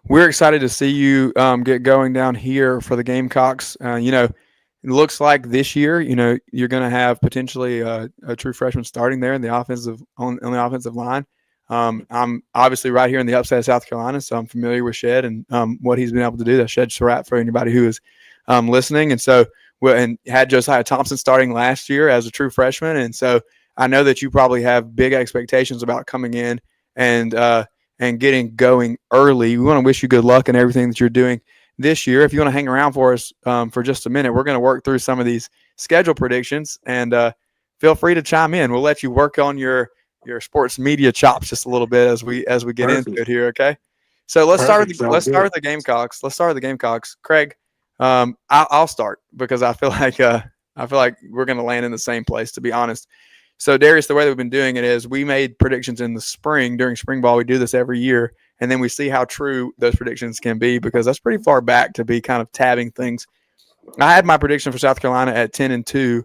we're excited to see you get going down here for the Gamecocks. It looks like this year, you're going to have potentially a true freshman starting there in the on the offensive line. I'm obviously right here in the upstate of South Carolina, so I'm familiar with Shed and what he's been able to do. That's Shed Surratt for anybody who is listening. And so, and had Josiah Thompson starting last year as a true freshman. And so I know that you probably have big expectations about coming in and getting going early. We want to wish you good luck in everything that you're doing this year. If you want to hang around for us for just a minute, we're going to work through some of these schedule predictions and feel free to chime in. We'll let you work on your sports media chops just a little bit as we get into it here. Okay. So let's start with the Gamecocks. Let's start with the Gamecocks. Craig, I'll start because I feel like we're going to land in the same place, to be honest. So Darius, the way that we've been doing it is we made predictions in the spring during spring ball. We do this every year, and then we see how true those predictions can be because that's pretty far back to be kind of tabbing things. I had my prediction for South Carolina at 10-2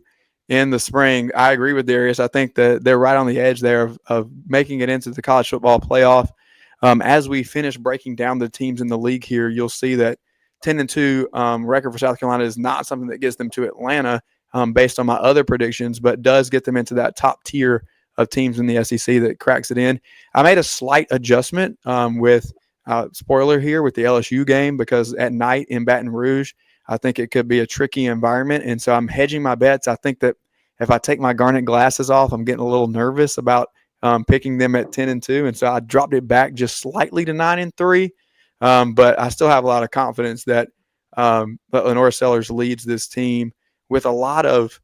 in the spring. I agree with Darius. I think that they're right on the edge there of making it into the college football playoff. As we finish breaking down the teams in the league here, you'll see that 10-2 record for South Carolina is not something that gets them to Atlanta based on my other predictions, but does get them into that top tier of teams in the SEC that cracks it in. I made a slight adjustment with spoiler here with the LSU game because at night in Baton Rouge, I think it could be a tricky environment, and so I'm hedging my bets. I think that if I take my garnet glasses off, I'm getting a little nervous about picking them at 10-2, and so I dropped it back just slightly to 9-3. But I still have a lot of confidence that Lenora Sellers leads this team with a lot of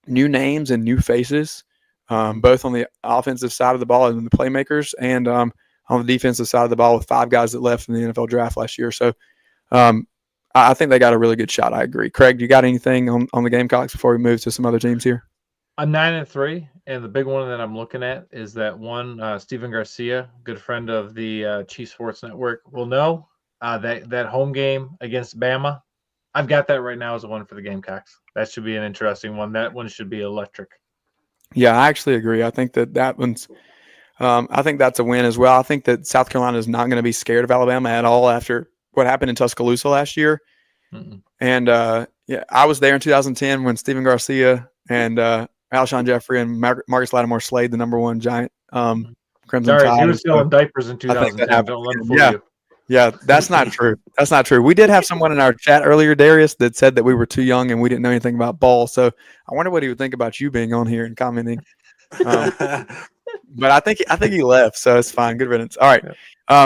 new names and new faces, both on the offensive side of the ball and the playmakers, and on the defensive side of the ball with 5 guys that left in the NFL draft last year. So I think they got a really good shot. I agree. Craig, do you got anything on the Gamecocks before we move to some other teams here? I'm 9-3, and the big one that I'm looking at is that one Stephen Garcia, good friend of the Chief Sports Network, will know that home game against Bama. I've got that right now as a one for the Gamecocks. That should be an interesting one. That one should be electric. Yeah, I actually agree. I think that one's. I think that's a win as well. I think that South Carolina is not going to be scared of Alabama at all after what happened in Tuscaloosa last year. Mm-mm. And I was there in 2010 when Stephen Garcia and Alshon Jeffrey and Marcus Lattimore slayed the number 1 giant Crimson Tide. He was selling diapers in 2010. Don't let him fool you. Yeah, that's not true. That's not true. We did have someone in our chat earlier, Darius, that said that we were too young and we didn't know anything about ball. So I wonder what he would think about you being on here and commenting. But I think he left, so it's fine. Good riddance. All right,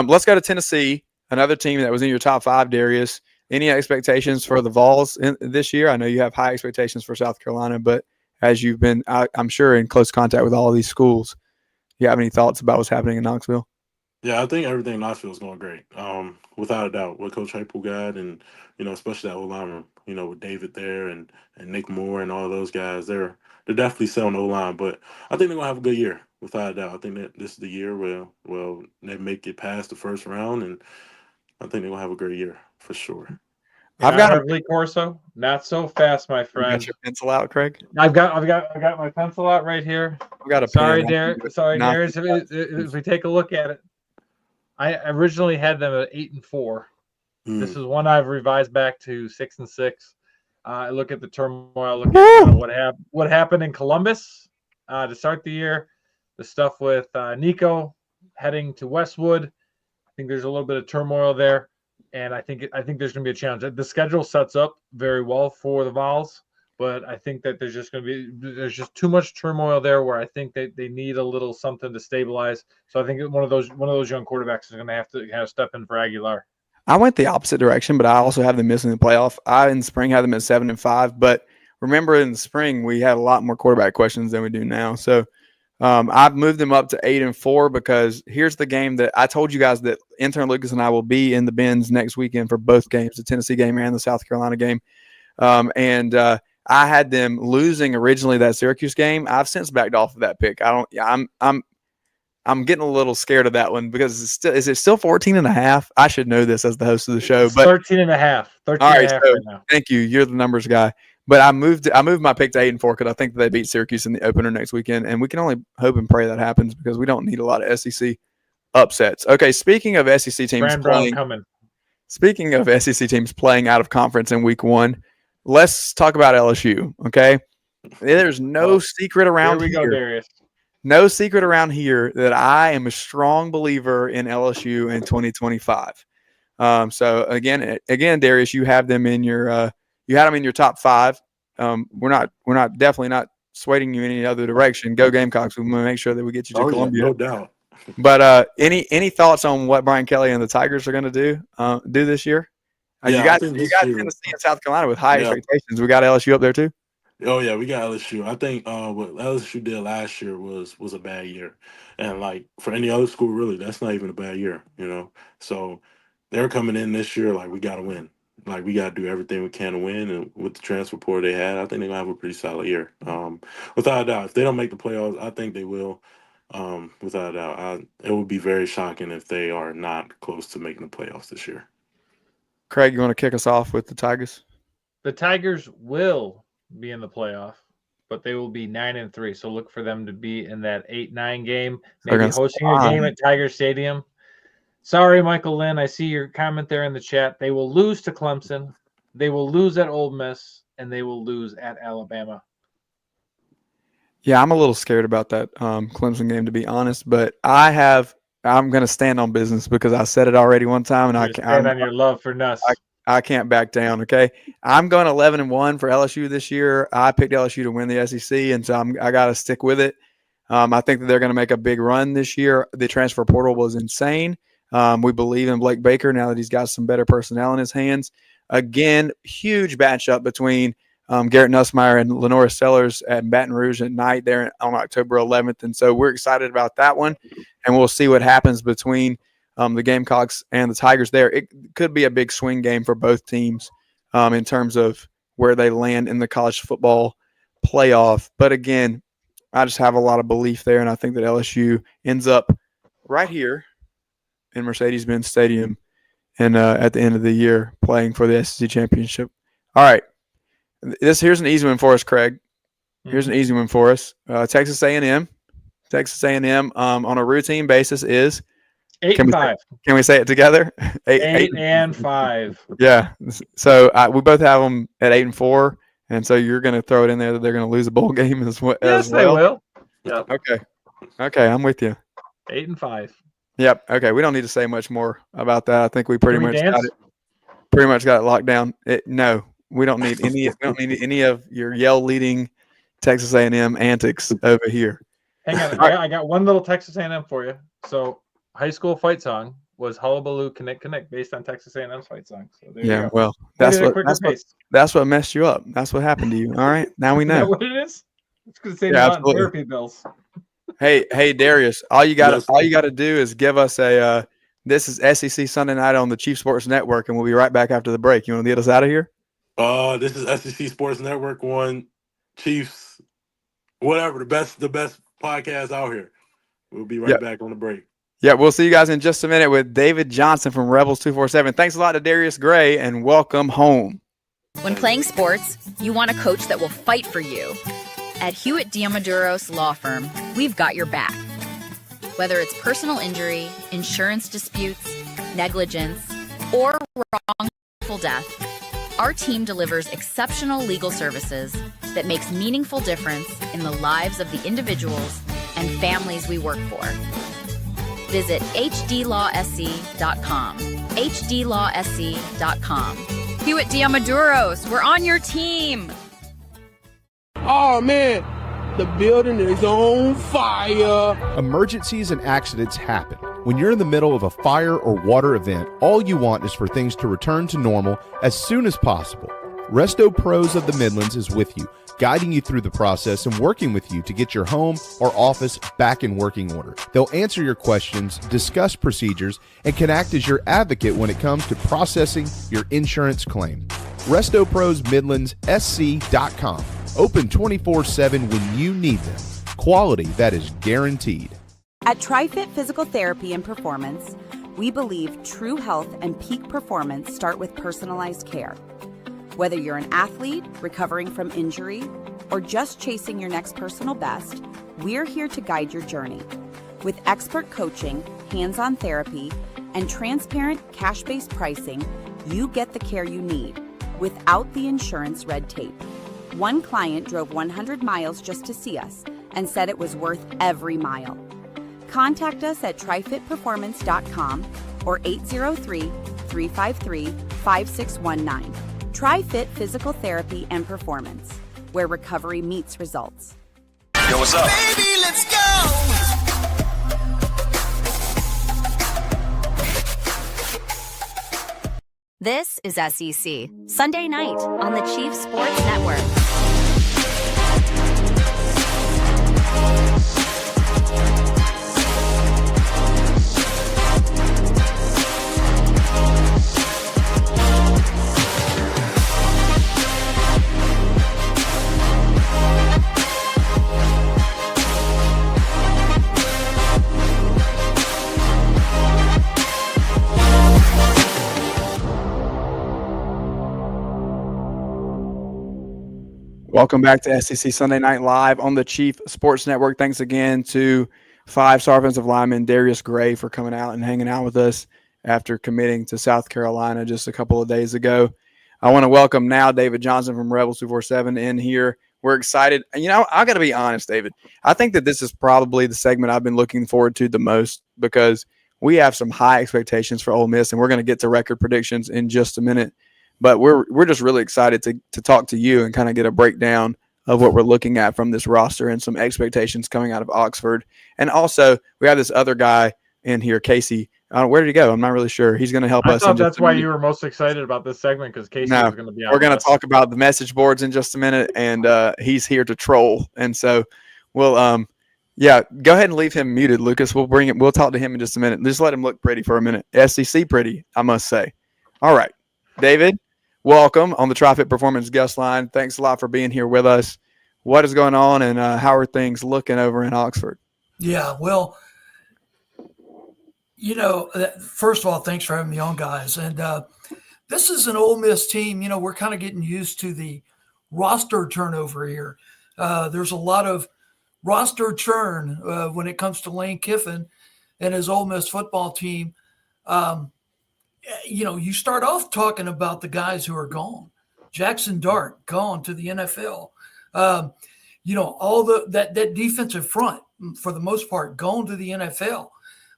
let's go to Tennessee, another team that was in your top 5, Darius. Any expectations for the Vols this year? I know you have high expectations for South Carolina, but as you've been, I'm sure, in close contact with all of these schools, do you have any thoughts about what's happening in Knoxville? Yeah, I think everything in Knoxville is going great. Without a doubt, what Coach Heupel got, and especially that O-line, with David there and Nick Moore and all those guys, they're definitely selling O-line. But I think they're gonna have a good year, without a doubt. I think that this is the year where they make it past the first round, and I think they're gonna have a great year for sure. I've got Lee Corso. Not so fast, my friend. You got your pencil out, Craig? I've got my pencil out right here. I've got a Sorry, Darius. If we take a look at it, I originally had them at 8-4. This is one I've revised back to 6-6. I look at the turmoil. Look at what happened in Columbus to start the year. The stuff with Nico heading to Westwood. I think there's a little bit of turmoil there. And I think there's going to be a challenge. The schedule sets up very well for the Vols, but I think that there's just too much turmoil there where I think that they need a little something to stabilize. So I think one of those young quarterbacks is going to have to kind of step in for Aguilar. I went the opposite direction, but I also have them missing the playoff. I in spring had them at 7-5, but remember in the spring we had a lot more quarterback questions than we do now. So I've moved them up to 8-4 because here's the game that I told you guys that intern Lucas and I will be in the bins next weekend for both games, the Tennessee game and the South Carolina game. I had them losing originally that Syracuse game. I've since backed off of that pick. I'm getting a little scared of that one because is it still 14.5? I should know this as the host of the show, but 13.5. 13.5 right now. Thank you. You're the numbers guy. But I moved my pick to 8-4 because I think that they beat Syracuse in the opener next weekend, and we can only hope and pray that happens because we don't need a lot of SEC upsets. Okay, speaking of SEC teams playing out of conference in week 1, let's talk about LSU. Okay, there's no secret around here. Here we go, Darius. No secret around here that I am a strong believer in LSU in 2025. So again, Darius, you have them in your. You had them in your top 5. We're definitely not swaying you in any other direction. Go Gamecocks. We want to make sure that we get you to Columbia. Yeah, no doubt. But any thoughts on what Brian Kelly and the Tigers are going to do this year? You got Tennessee and South Carolina with high expectations. We got LSU up there too. Oh yeah, we got LSU. I think what LSU did last year was a bad year, and like for any other school, really, that's not even a bad year, you know. So they're coming in this year like we got to win, like we got to do everything we can to win. And with the transfer portal they had, I think they're gonna have a pretty solid year. Without a doubt, if they don't make the playoffs, I think they will. Without a doubt, it would be very shocking if they are not close to making the playoffs this year. Craig, you want to kick us off with the Tigers? The Tigers will be in the playoff, but they will be 9-3. So look for them to be in that 8-9 game, maybe hosting a game at Tiger Stadium. Sorry, Michael Lynn. I see your comment there in the chat. They will lose to Clemson. They will lose at Ole Miss, and they will lose at Alabama. Yeah, I'm a little scared about that Clemson game, to be honest. But I'm going to stand on business because I said it already one time, and I'm on your love for Nuss. I can't back down. Okay, I'm going 11-1 for LSU this year. I picked LSU to win the SEC, and so I got to stick with it. I think that they're going to make a big run this year. The transfer portal was insane. We believe in Blake Baker now that he's got some better personnel in his hands. Again, huge matchup between Garrett Nussmeier and Lenora Sellers at Baton Rouge at night there on October 11th, and so we're excited about that one, and we'll see what happens between the Gamecocks and the Tigers there. It could be a big swing game for both teams in terms of where they land in the college football playoff. But again, I just have a lot of belief there, and I think that LSU ends up right here in Mercedes-Benz Stadium and at the end of the year playing for the SEC championship. All right. Here's an easy one for us, Craig. Here's an easy one for us. Texas A&M. Texas A&M on a routine basis is 8-5. Can we say it together? 8-5. Yeah. So we both have them at 8-4, and so you're going to throw it in there that they're going to lose a bowl game as well. Yes, they will. Yep. Okay, I'm with you. 8-5. Yep. Okay, we don't need to say much more about that. I think we pretty much got it. Pretty much got it locked down. No, we don't need any. We don't need any of your yell-leading Texas A&M antics over here. Hang on, I got one little Texas A&M for you. So, high school fight song was "Hullabaloo Connect Connect" based on Texas A&M's fight song. So there you go. Well, that's what messed you up. That's what happened to you. All right, now we know. Is that what it is? It's because they not therapy bills. Hey, Darius, all you got to do is give us a. This is SEC Sunday Night on the Chief Sports Network, and we'll be right back after the break. You want to get us out of here? This is SEC Sports Network One, Chiefs, whatever the best podcast out here. We'll be right back on the break. Yeah, we'll see you guys in just a minute with David Johnson from Rebels 247. Thanks a lot to Darius Gray, and welcome home. When playing sports, you want a coach that will fight for you. At Hewitt Diamaduros Law Firm, we've got your back. Whether it's personal injury, insurance disputes, negligence, or wrongful death, our team delivers exceptional legal services that makes meaningful difference in the lives of the individuals and families we work for. Visit hdlawsc.com. hdlawsc.com. Hewitt Diamaduros, we're on your team. Oh, man, the building is on fire. Emergencies and accidents happen. When you're in the middle of a fire or water event, all you want is for things to return to normal as soon as possible. Resto Pros of the Midlands is with you, guiding you through the process and working with you to get your home or office back in working order. They'll answer your questions, discuss procedures, and can act as your advocate when it comes to processing your insurance claim. Resto Pros Midlands SC.com. Open 24/7 when you need them. Quality that is guaranteed. At TriFit Physical Therapy and Performance, we believe true health and peak performance start with personalized care. Whether you're an athlete, recovering from injury, or just chasing your next personal best, we're here to guide your journey. With expert coaching, hands-on therapy, and transparent cash-based pricing, you get the care you need without the insurance red tape. One client drove 100 miles just to see us and said it was worth every mile. Contact us at trifitperformance.com or 803-353-5619. TriFit Physical Therapy and Performance, where recovery meets results. Yo, what's up? Baby, let's go! This is SEC Sunday Night on the Chief Sports Network. Welcome back to SEC Sunday Night Live on the Chief Sports Network. Thanks again to five-star offensive lineman Darius Gray for coming out and hanging out with us after committing to South Carolina just a couple of days ago. I want to welcome now David Johnson from Rebels 247 in here. We're excited. And, you know, I got to be honest, David. I think that this is probably the segment I've been looking forward to the most because we have some high expectations for Ole Miss, and we're going to get to record predictions in just a minute. But we're just really excited to talk to you and kind of get a breakdown of what we're looking at from this roster and some expectations coming out of Oxford. And also, we have this other guy in here, Casey. Where did he go? I'm not really sure. He's going to help us. I thought that's why you were most excited about this segment, because Casey was going to be on. We're going to talk about the message boards in just a minute, and he's here to troll. And so we'll go ahead and leave him muted, Lucas. We'll talk to him in just a minute. Just let him look pretty for a minute. SEC pretty, I must say. All right, David, welcome on the Tri-Fit Performance guest line. Thanks a lot for being here with us. What is going on, and how are things looking over in Oxford? Yeah, well, you know, first of all, thanks for having me on, guys. And this is an Ole Miss team. You know, we're kind of getting used to the roster turnover here. There's a lot of roster churn when it comes to Lane Kiffin and his Ole Miss football team. You know, you start off talking about the guys who are gone. Jackson Dart gone to the NFL. You know, all that defensive front, for the most part, gone to the NFL.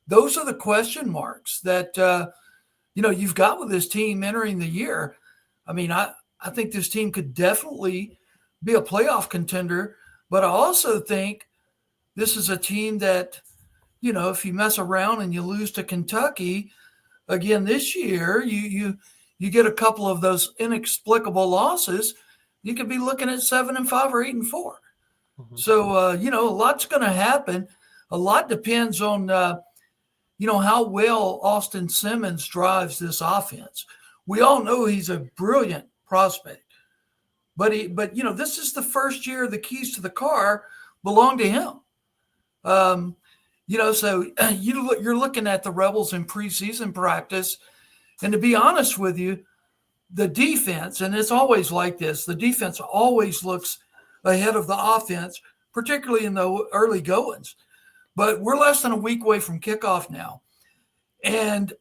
Those are the question marks that, you know, you've got with this team entering the year. I mean, I think this team could definitely be a playoff contender, but I also think this is a team that, you know, if you mess around and you lose to Kentucky again this year, you get a couple of those inexplicable losses, you could be looking at 7-5 or 8-4. Mm-hmm. So, you know, a lot's going to happen. A lot depends on, you know, how well Austin Simmons drives this offense. We all know he's a brilliant prospect, but you know, this is the first year the keys to the car belong to him. You know, so you're looking at the Rebels in preseason practice, and to be honest with you, the defense, and it's always like this, the defense always looks ahead of the offense, particularly in the early goings. But we're less than a week away from kickoff now. And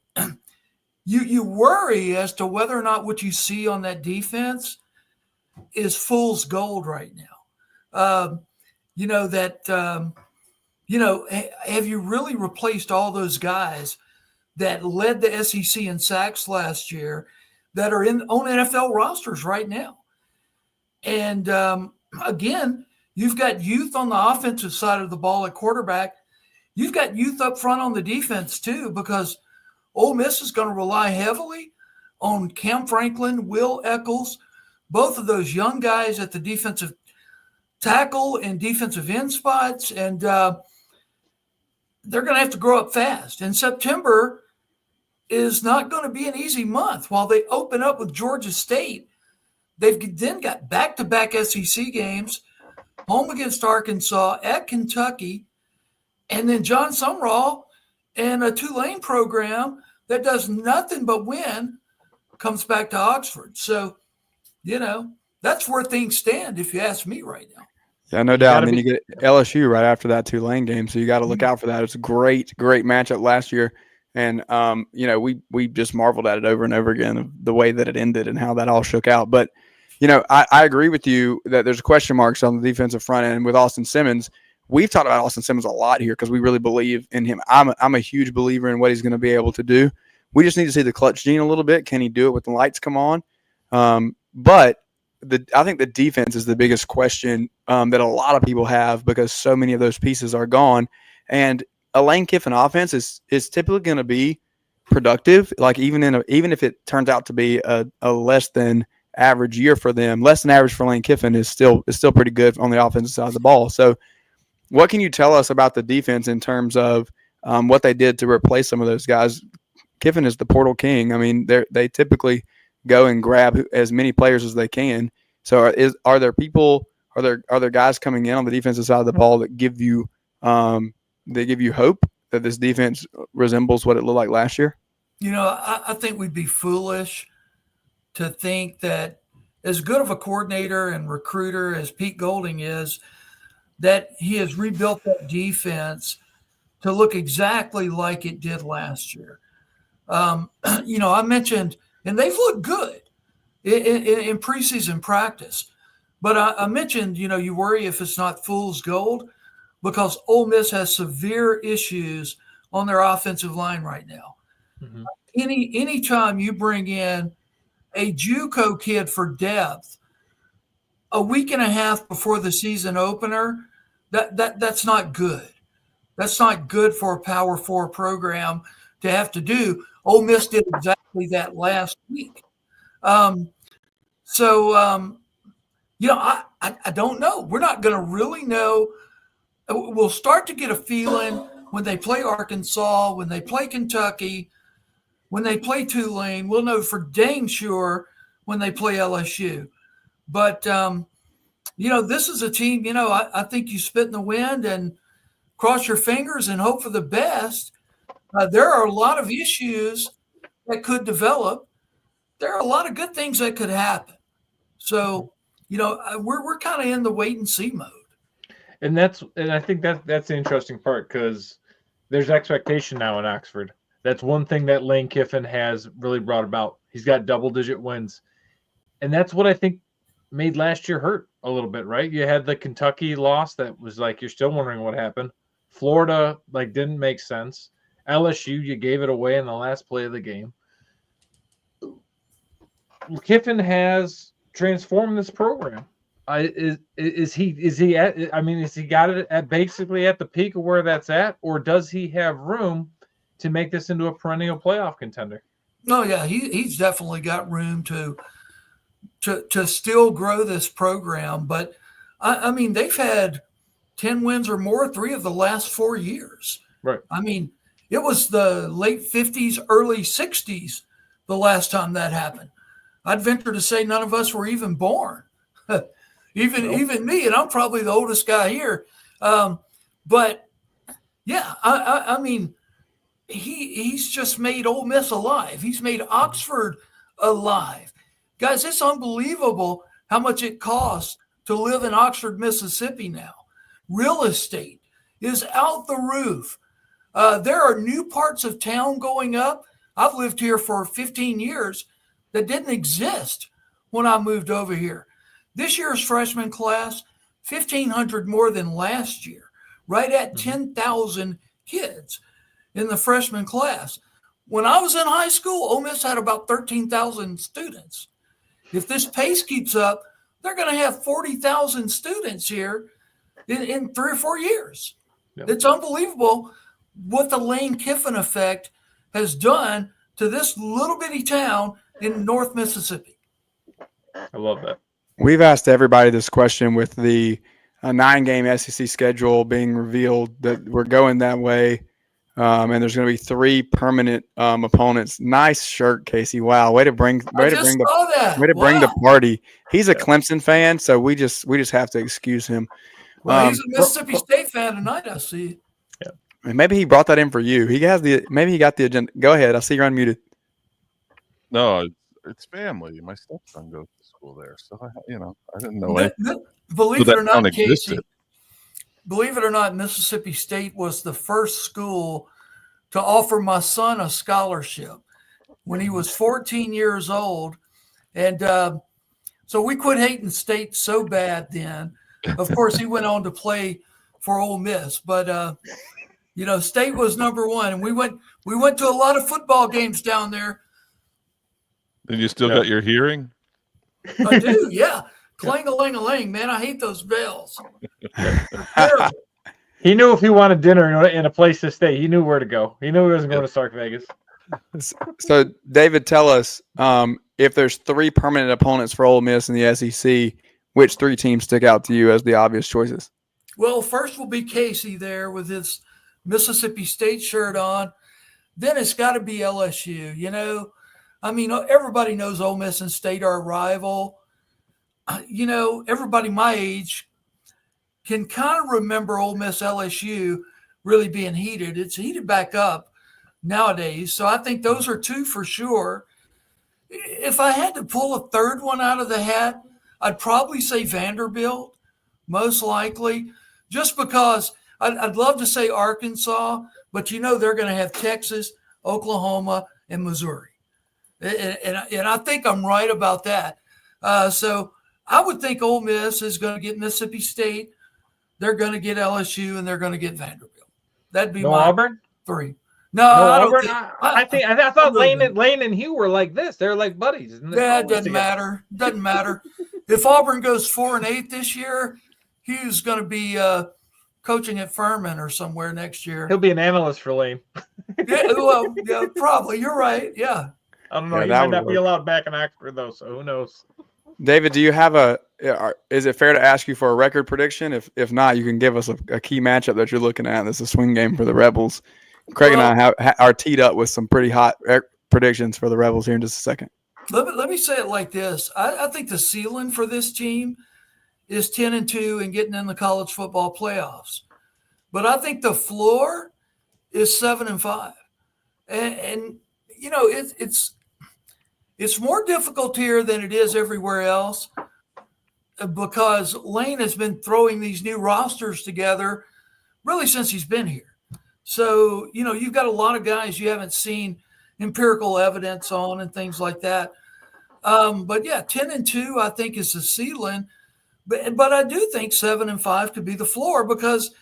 you worry as to whether or not what you see on that defense is fool's gold right now. You know, that, you know, have you really replaced all those guys that led the SEC in sacks last year that are on NFL rosters right now? And again, you've got youth on the offensive side of the ball at quarterback. You've got youth up front on the defense too, because Ole Miss is going to rely heavily on Cam Franklin, Will Eccles, both of those young guys at the defensive tackle and defensive end spots. And they're going to have to grow up fast. And September is not going to be an easy month. While they open up with Georgia State, they've then got back-to-back SEC games, home against Arkansas, at Kentucky, and then John Sumrall and a Tulane program that does nothing but win comes back to Oxford. So, you know, that's where things stand if you ask me right now. Yeah, no doubt. And then you get LSU right after that Tulane game, so you got to look out for that. It's a great matchup last year. And, you know, we just marveled at it over and over again, the way that it ended and how that all shook out. But, you know, I agree with you that there's question marks on the defensive front end with Austin Simmons. We've talked about Austin Simmons a lot here because we really believe in him. I'm a huge believer in what he's going to be able to do. We just need to see the clutch gene a little bit. Can he do it with the lights come on? But I think the defense is the biggest question that a lot of people have because so many of those pieces are gone. And a Lane Kiffin offense is typically going to be productive. Like even if it turns out to be a less than average year for them, less than average for Lane Kiffin is still pretty good on the offensive side of the ball. So what can you tell us about the defense in terms of what they did to replace some of those guys? Kiffin is the portal king. I mean, they typically go and grab as many players as they can. So are there guys coming in on the defensive side of the ball that give you hope that this defense resembles what it looked like last year? You know, I think we'd be foolish to think that as good of a coordinator and recruiter as Pete Golding is, that he has rebuilt that defense to look exactly like it did last year. I mentioned, and they've looked good in preseason practice, but I mentioned, you worry if it's not fool's gold, because Ole Miss has severe issues on their offensive line right now. Mm-hmm. Anytime you bring in a JUCO kid for depth a week and a half before the season opener, that's not good. That's not good for a Power 4 program to have to do. Ole Miss did exactly that last week. I don't know. We're not going to really know. We'll start to get a feeling when they play Arkansas, when they play Kentucky, when they play Tulane. We'll know for dang sure when they play LSU. But, this is a team, I think you spit in the wind and cross your fingers and hope for the best. There are a lot of issues that could develop. There are a lot of good things that could happen. So, we're kind of in the wait and see mode. And I think that's the interesting part, because there's expectation now in Oxford. That's one thing that Lane Kiffin has really brought about. He's got double-digit wins. And that's what I think made last year hurt a little bit, right? You had the Kentucky loss that was like, you're still wondering what happened. Florida, didn't make sense. LSU, you gave it away in the last play of the game. Kiffin has transformed this program. Is he got it at basically at the peak of where that's at, or does he have room to make this into a perennial playoff contender? No, yeah, he's definitely got room to still grow this program. But they've had 10 wins or more 3 of the last 4 years. Right. It was the late 50s, early 60s the last time that happened. I'd venture to say none of us were even born. Even me, and I'm probably the oldest guy here. But yeah, he's just made Ole Miss alive. He's made Oxford alive. Guys, it's unbelievable how much it costs to live in Oxford, Mississippi now. Real estate is out the roof. There are new parts of town going up. I've lived here for 15 years that didn't exist when I moved over here. This year's freshman class, 1,500 more than last year, right at 10,000 kids in the freshman class. When I was in high school, Ole Miss had about 13,000 students. If this pace keeps up, they're going to have 40,000 students here in 3 or 4 years. Yep. It's unbelievable what the Lane Kiffin effect has done to this little bitty town in North Mississippi. I love that. We've asked everybody this question with the 9-game SEC schedule being revealed that we're going that way. And there's going to be 3 permanent opponents. Nice shirt, Casey. Wow, way to bring the party. He's a Clemson fan, so we just have to excuse him. Well, he's a Mississippi State fan tonight, I see. Yeah. And maybe he brought that in for you. Maybe he got the agenda. Go ahead. I see you're unmuted. No, it's family. My stepson goes to school there, so I didn't know. Believe it or not, Casey. Believe it or not, Mississippi State was the first school to offer my son a scholarship when he was 14 years old. And so we quit hating State so bad then. Of course, he went on to play for Ole Miss. But, State was number one. And we went to a lot of football games down there. And you still got your hearing? I do, yeah. Clang-a-ling-a-ling, man. I hate those bells. He knew if he wanted dinner in a place to stay, he knew where to go. He knew he wasn't going to Stark Vegas. So, David, tell us if there's 3 permanent opponents for Ole Miss in the SEC, which 3 teams stick out to you as the obvious choices? Well, first will be Casey there with his Mississippi State shirt on. Then it's got to be LSU. Everybody knows Ole Miss and State are a rival. Everybody my age can kind of remember Ole Miss LSU really being heated. It's heated back up nowadays. So I think those are 2 for sure. If I had to pull a third one out of the hat, I'd probably say Vanderbilt, most likely, just because I'd love to say Arkansas, but they're going to have Texas, Oklahoma, and Missouri. And I think I'm right about that. So I would think Ole Miss is going to get Mississippi State. They're going to get LSU, and they're going to get Vanderbilt. That'd be my Auburn? 3. No, I don't Auburn. think. I thought Lane and Hugh were like this. They're like buddies. Yeah, it doesn't matter. Doesn't matter. If Auburn goes 4-8 this year, Hugh's going to be coaching at Furman or somewhere next year. He'll be an analyst for Lane. yeah, probably. You're right. Yeah. I don't know. He might not be allowed back in Oxford though, so who knows? David, do you have is it fair to ask you for a record prediction? If not, you can give us a key matchup that you're looking at. That's a swing game for the Rebels. Craig and I are teed up with some pretty hot predictions for the Rebels here in just a second. Let me say it like this. I think the ceiling for this team is 10-2 and getting in the college football playoffs. But I think the floor is 7-5. And it's more difficult here than it is everywhere else because Lane has been throwing these new rosters together really since he's been here. So, you've got a lot of guys you haven't seen empirical evidence on and things like that. But yeah, 10-2, I think, is the ceiling. But I do think 7-5 could be the floor because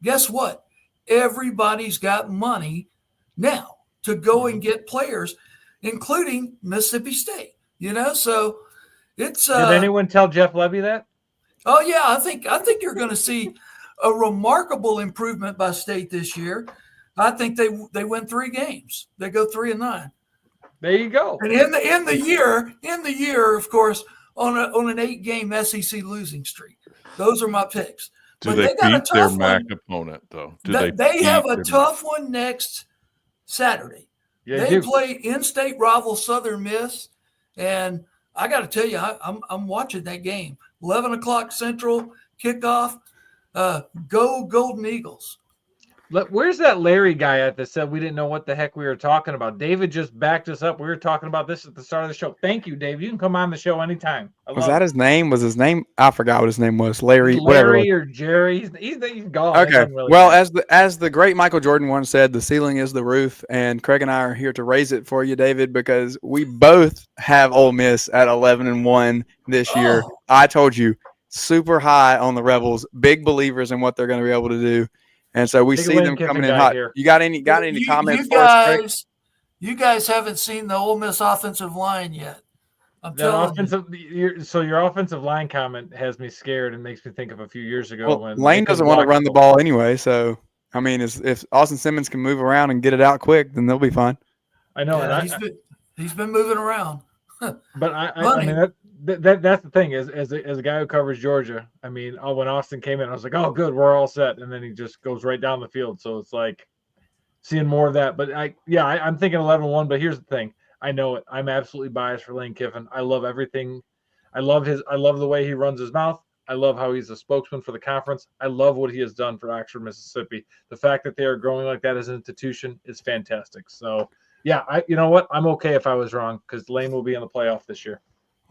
guess what? Everybody's got money now to go and get players, including Mississippi State. So it's. Did anyone tell Jeff Levy that? Oh yeah, I think you're going to see a remarkable improvement by State this year. I think they win 3 games. They go 3-9. There you go. And in the year, of course, on an 8-game SEC losing streak. Those are my picks. Do they beat their MAC opponent though? They have a tough one next Saturday. Yeah, they play in-state rival Southern Miss, and I got to tell you, I'm watching that game. 11 o'clock Central kickoff. Go Golden Eagles. Where's that Larry guy at that said we didn't know what the heck we were talking about? David just backed us up. We were talking about this at the start of the show. Thank you, Dave. You can come on the show anytime. Was that his name? Was his name? I forgot what his name was. Larry or Jerry. He's gone. Okay. Well, as the great Michael Jordan once said, the ceiling is the roof, and Craig and I are here to raise it for you, David, because we both have Ole Miss at 11-1 this year. I told you, super high on the Rebels, big believers in what they're going to be able to do. And so we see them coming in hot. Here. You got any comments for us, Craig? You guys haven't seen the Ole Miss offensive line yet. I'm telling you. So your offensive line comment has me scared and makes me think of a few years ago when Lane doesn't want to run the ball anyway. So I mean, if Austin Simmons can move around and get it out quick, then they'll be fine. I know. Yeah, he's been moving around. But I mean that's the thing is as a guy who covers Georgia. I mean, when Austin came in, I was like, oh, good, we're all set, and then he just goes right down the field. So it's like seeing more of that. But I'm thinking 11-1. But here's the thing, I know it. I'm absolutely biased for Lane Kiffin. I love everything. I love the way he runs his mouth. I love how he's a spokesman for the conference. I love what he has done for Oxford, Mississippi. The fact that they are growing like that as an institution is fantastic. So yeah, you know what? I'm okay if I was wrong because Lane will be in the playoff this year.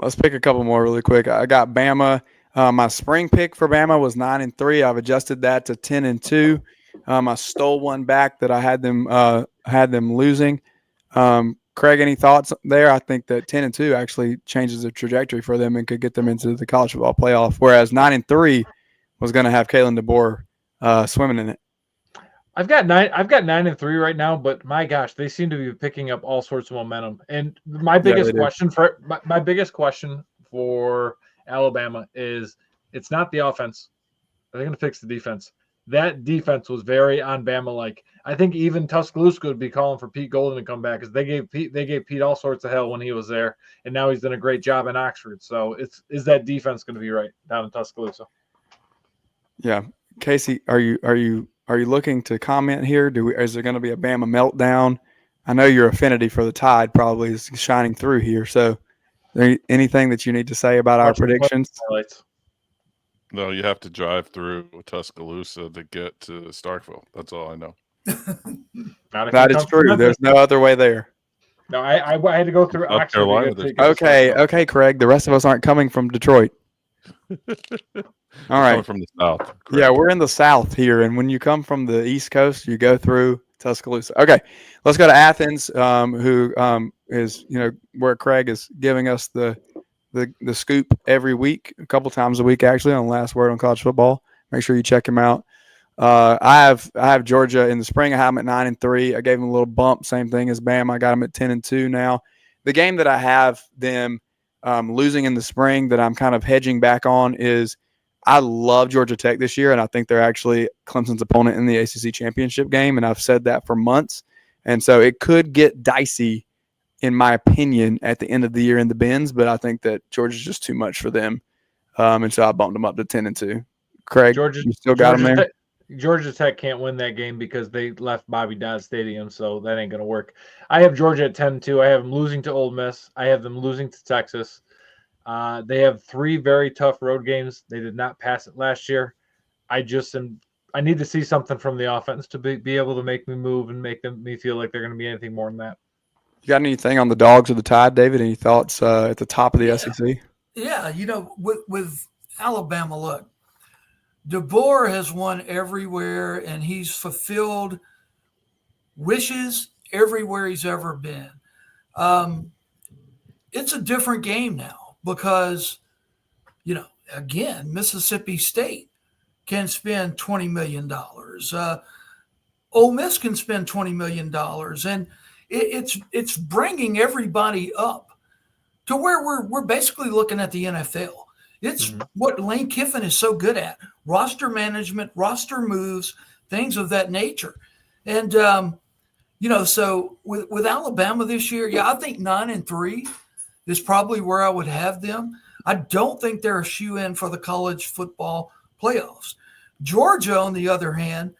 Let's pick a couple more really quick. I got Bama. My spring pick for Bama was 9-3. I've adjusted that to 10-2. I stole one back that I had them losing. Craig, any thoughts there? I think that 10-2 actually changes the trajectory for them and could get them into the college football playoff. Whereas 9-3 was going to have Kalen DeBoer swimming in it. I've got 9-3 right now, but my gosh, they seem to be picking up all sorts of momentum. And my biggest question for Alabama is it's not the offense. They're going to fix the defense. That defense was very on Bama-like. I think even Tuscaloosa would be calling for Pete Golden to come back because they gave Pete all sorts of hell when he was there, and now he's done a great job in Oxford. So is that defense going to be right down in Tuscaloosa? Yeah, Casey, are you looking to comment here? Is there going to be a Bama meltdown? I know your affinity for the Tide probably is shining through here. So, anything that you need to say about our predictions? No, you have to drive through Tuscaloosa to get to Starkville. That's all I know. That is true. There's no other way there. No, I had to go through South Oxford. Carolina, Okay, Craig. The rest of us aren't coming from Detroit. All right. Coming from the South. Correct. Yeah, we're in the South here, and when you come from the East Coast, you go through Tuscaloosa. Okay, let's go to Athens, who is where Craig is giving us the scoop every week, a couple times a week actually, on Last Word on College Football. Make sure you check him out. I have Georgia in the spring. I have them at 9-3. I gave them a little bump. Same thing as Bam. I got them at 10-2 now. The game that I have them losing in the spring that I'm kind of hedging back on is I love Georgia Tech this year, and I think they're actually Clemson's opponent in the ACC championship game, and I've said that for months. And so it could get dicey, in my opinion, at the end of the year in the bins, but I think that Georgia's just too much for them. And so I bumped them up to 10-2. Craig, you still got them there? Georgia Tech can't win that game because they left Bobby Dodd Stadium, so that ain't going to work. I have Georgia at 10-2. I have them losing to Ole Miss. I have them losing to Texas. They have 3 very tough road games. They did not pass it last year. I need to see something from the offense to be able to make me move and make me feel like they're going to be anything more than that. You got anything on the Dogs of the Tide, David? Any thoughts at the top of the SEC? Yeah, with Alabama, look, DeBoer has won everywhere, and he's fulfilled wishes everywhere he's ever been. It's a different game now because, again, Mississippi State can spend $20 million. Ole Miss can spend $20 million. And it's bringing everybody up to where we're basically looking at the NFL. It's what Lane Kiffin is so good at: roster management, roster moves, things of that nature. And, so with Alabama this year, I think 9-3 is probably where I would have them. I don't think they're a shoe-in for the college football playoffs. Georgia, on the other hand,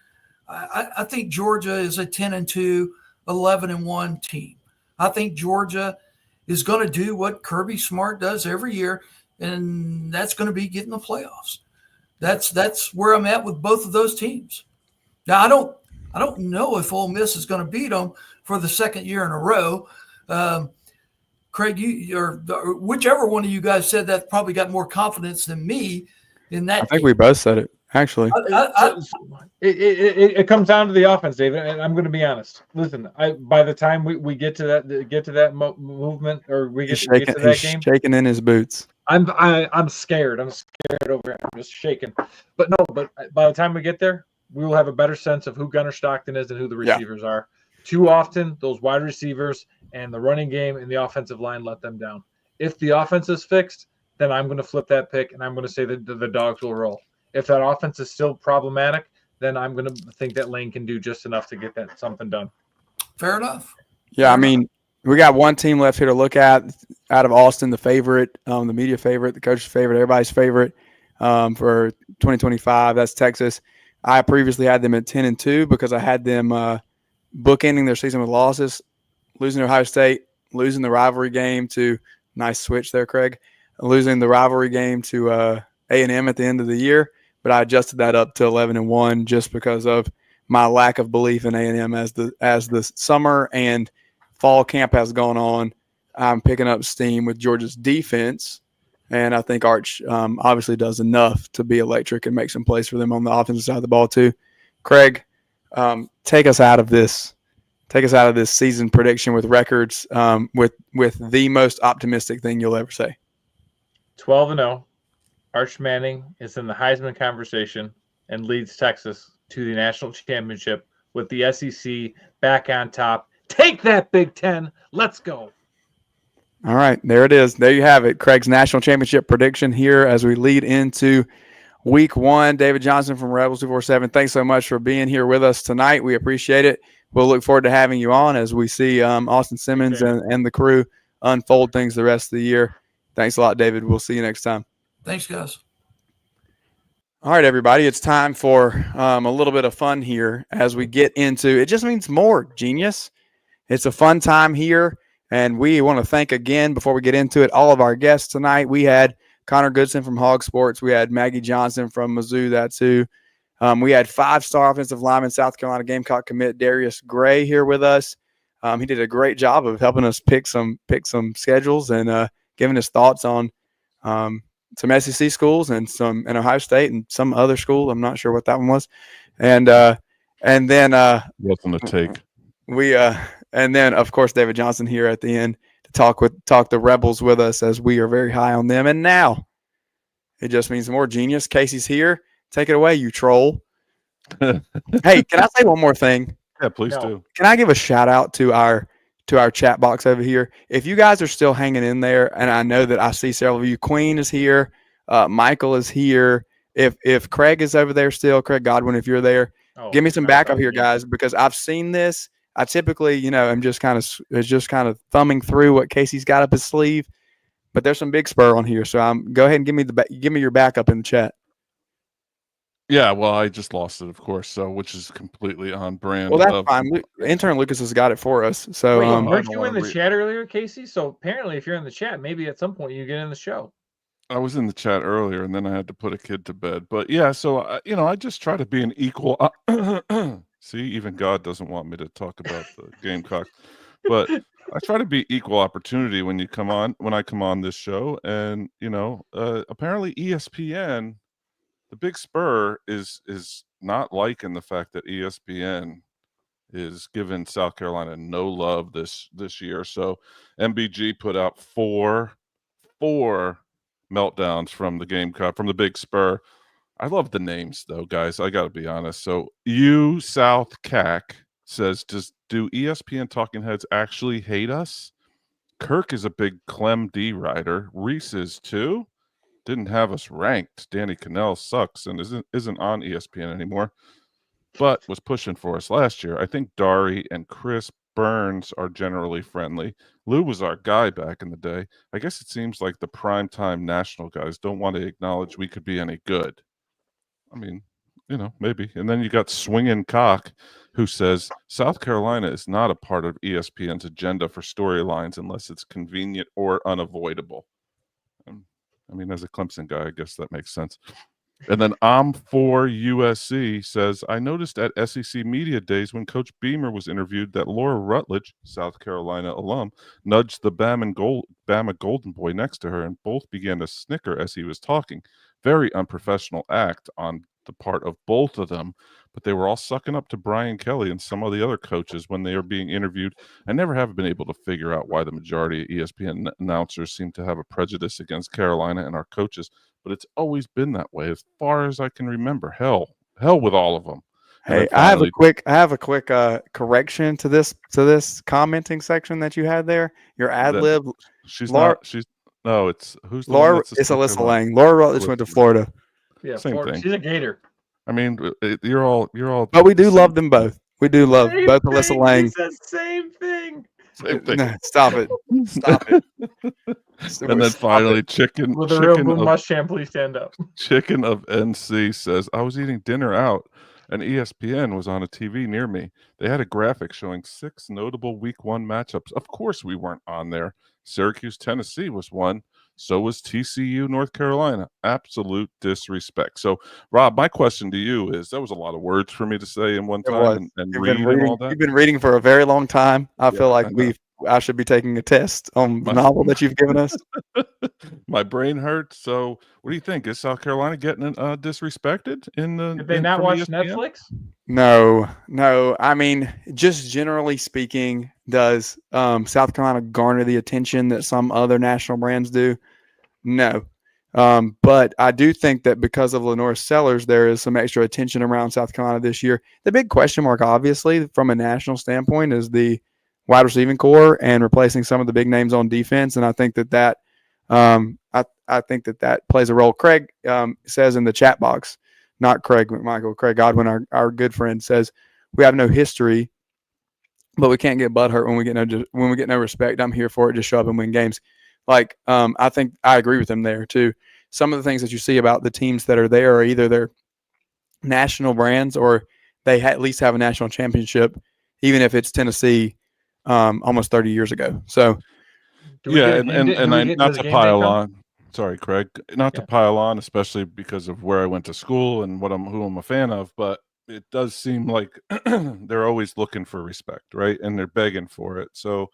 I think Georgia is a 10-2, 11-1 team. I think Georgia is going to do what Kirby Smart does every year, and that's going to be getting the playoffs. That's where I'm at with both of those teams. Now, I don't know if Ole Miss is going to beat them for the second year in a row. Craig, whichever one of you guys said that probably got more confidence than me in that. I think we both said it, actually. It comes down to the offense, David, and I'm going to be honest. Listen, by the time we get to that movement, or we get to that game, shaking in his boots. I'm scared. I'm scared over here. I'm just shaking. But by the time we get there, we will have a better sense of who Gunnar Stockton is and who the receivers are. Too often, those wide receivers and the running game and the offensive line let them down. If the offense is fixed, then I'm going to flip that pick, and I'm going to say that the Dogs will roll. If that offense is still problematic, then I'm going to think that Lane can do just enough to get that something done. Fair enough. Yeah, I mean, we got one team left here to look at out of Austin, the favorite, the media favorite, the coach's favorite, everybody's favorite for 2025. That's Texas. I previously had them at 10-2 because I had them bookending their season with losses, losing to Ohio State, losing the rivalry game to – nice switch there, Craig – losing the rivalry game to A&M at the end of the year. But I adjusted that up to 11-1 just because of my lack of belief in A&M as the summer and fall camp has gone on. I'm picking up steam with Georgia's defense, and I think Arch obviously does enough to be electric and make some plays for them on the offensive side of the ball too. Craig, take us out of this season prediction with records with the most optimistic thing you'll ever say. 12-0. Arch Manning is in the Heisman conversation and leads Texas to the national championship with the SEC back on top. Take that, Big Ten. Let's go. All right, there it is. There you have it. Craig's national championship prediction here as we lead into week 1. David Johnson from Rebels 247. Thanks so much for being here with us tonight. We appreciate it. We'll look forward to having you on as we see Austin Simmons and the crew unfold things the rest of the year. Thanks a lot, David. We'll see you next time. Thanks, guys. All right, everybody. It's time for a little bit of fun here as we get into it. Just means more, genius. It's a fun time here, and we want to thank again, before we get into it, all of our guests tonight. We had Connor Goodson from Hog Sports. We had Maggie Johnson from Mizzou. That's who. We had 5-star offensive lineman, South Carolina Gamecock commit Darius Gray here with us. He did a great job of helping us pick some schedules and giving us thoughts on some SEC schools and Ohio State and some other school. I'm not sure what that one was, and then wasn't a take. And then of course David Johnson here at the end to talk the Rebels with us, as we are very high on them. And now it just means more genius. Casey's here. Take it away, you troll. Hey, can I say one more thing? Yeah, please do. Can I give a shout out to our chat box over here? If you guys are still hanging in there, and I know that I see several of you. Queen is here. Michael is here. If Craig is over there still, Craig Godwin, if you're there, give me some backup here, guys, because I've seen this. I typically, I'm just kind of thumbing through what Casey's got up his sleeve, but there's some big spur on here. So go ahead and give me your backup in the chat. Yeah, well, I just lost it, of course, so which is completely on brand. Well, that's fine. Intern Lucas has got it for us. So, weren't you in the chat earlier, Casey? So apparently, if you're in the chat, maybe at some point you get in the show. I was in the chat earlier, and then I had to put a kid to bed. But yeah, so I just try to be an equal. See, even God doesn't want me to talk about the Gamecocks, but I try to be equal opportunity when I come on this show, and apparently ESPN. The big spur is not liking the fact that ESPN is giving South Carolina no love this year. So MBG put out four meltdowns from the Gamecock, from the big spur. I love the names though, guys. I got to be honest. So South CAC says, do ESPN talking heads actually hate us? Kirk is a big Clem D rider. Reese is too. Didn't have us ranked. Danny Cannell sucks and isn't on ESPN anymore, but was pushing for us last year. I think Dari and Chris Burns are generally friendly. Lou was our guy back in the day. I guess it seems like the primetime national guys don't want to acknowledge we could be any good. I mean, maybe. And then you got Swingin' Cock, who says South Carolina is not a part of ESPN's agenda for storylines unless it's convenient or unavoidable. I mean, as a Clemson guy, I guess that makes sense. And then I'm for USC says, I noticed at SEC Media Days when Coach Beamer was interviewed that Laura Rutledge, South Carolina alum, nudged the Bama Golden Boy next to her, and both began to snicker as he was talking. Very unprofessional act on the part of both of them, but they were all sucking up to Brian Kelly and some of the other coaches when they are being interviewed. I never have been able to figure out why the majority of ESPN announcers seem to have a prejudice against Carolina and our coaches, but it's always been that way as far as I can remember. Hell with all of them. Hey, I have a quick correction to this commenting section that you had there. Your ad lib. Who's Laura? It's Alyssa Lang. Laura Rutledge went to Florida. Yeah, same thing. She's a Gator. I mean, you're all. But we do love them both. We do love both Alyssa Lang. He says same thing. Same thing. No, stop it. Stop it. And then finally, chicken. With a real Boom Musham, please stand up. Chicken of NC says, I was eating dinner out and ESPN was on a TV near me. They had a graphic showing 6 notable week 1 matchups. Of course we weren't on there. Syracuse, Tennessee was one. So was TCU, North Carolina. Absolute disrespect. So, Rob, my question to you is, that was a lot of words for me to say in one time and read and all that. You've been reading for a very long time. I feel like I should be taking a test on the novel that you've given us. My brain hurts. So, what do you think? Is South Carolina getting disrespected in the? Did they not watch ESPN? Netflix? No. I mean, just generally speaking, does South Carolina garner the attention that some other national brands do? No. But I do think that because of Lenore Sellers, there is some extra attention around South Carolina this year. The big question mark, obviously, from a national standpoint, is the wide receiving core and replacing some of the big names on defense. And I think that I think that plays a role. Craig says in the chat box, not Craig McMichael, Craig Godwin, our good friend, says we have no history, but we can't get butthurt when we get no respect. I'm here for it. Just show up and win games. I think I agree with him there too. Some of the things that you see about the teams that are there are either they're national brands or they at least have a national championship, even if it's Tennessee almost 30 years ago. So, not to pile on. Sorry, Craig. Not to pile on, especially because of where I went to school and who I'm a fan of. But it does seem like they're always looking for respect, right? And they're begging for it. So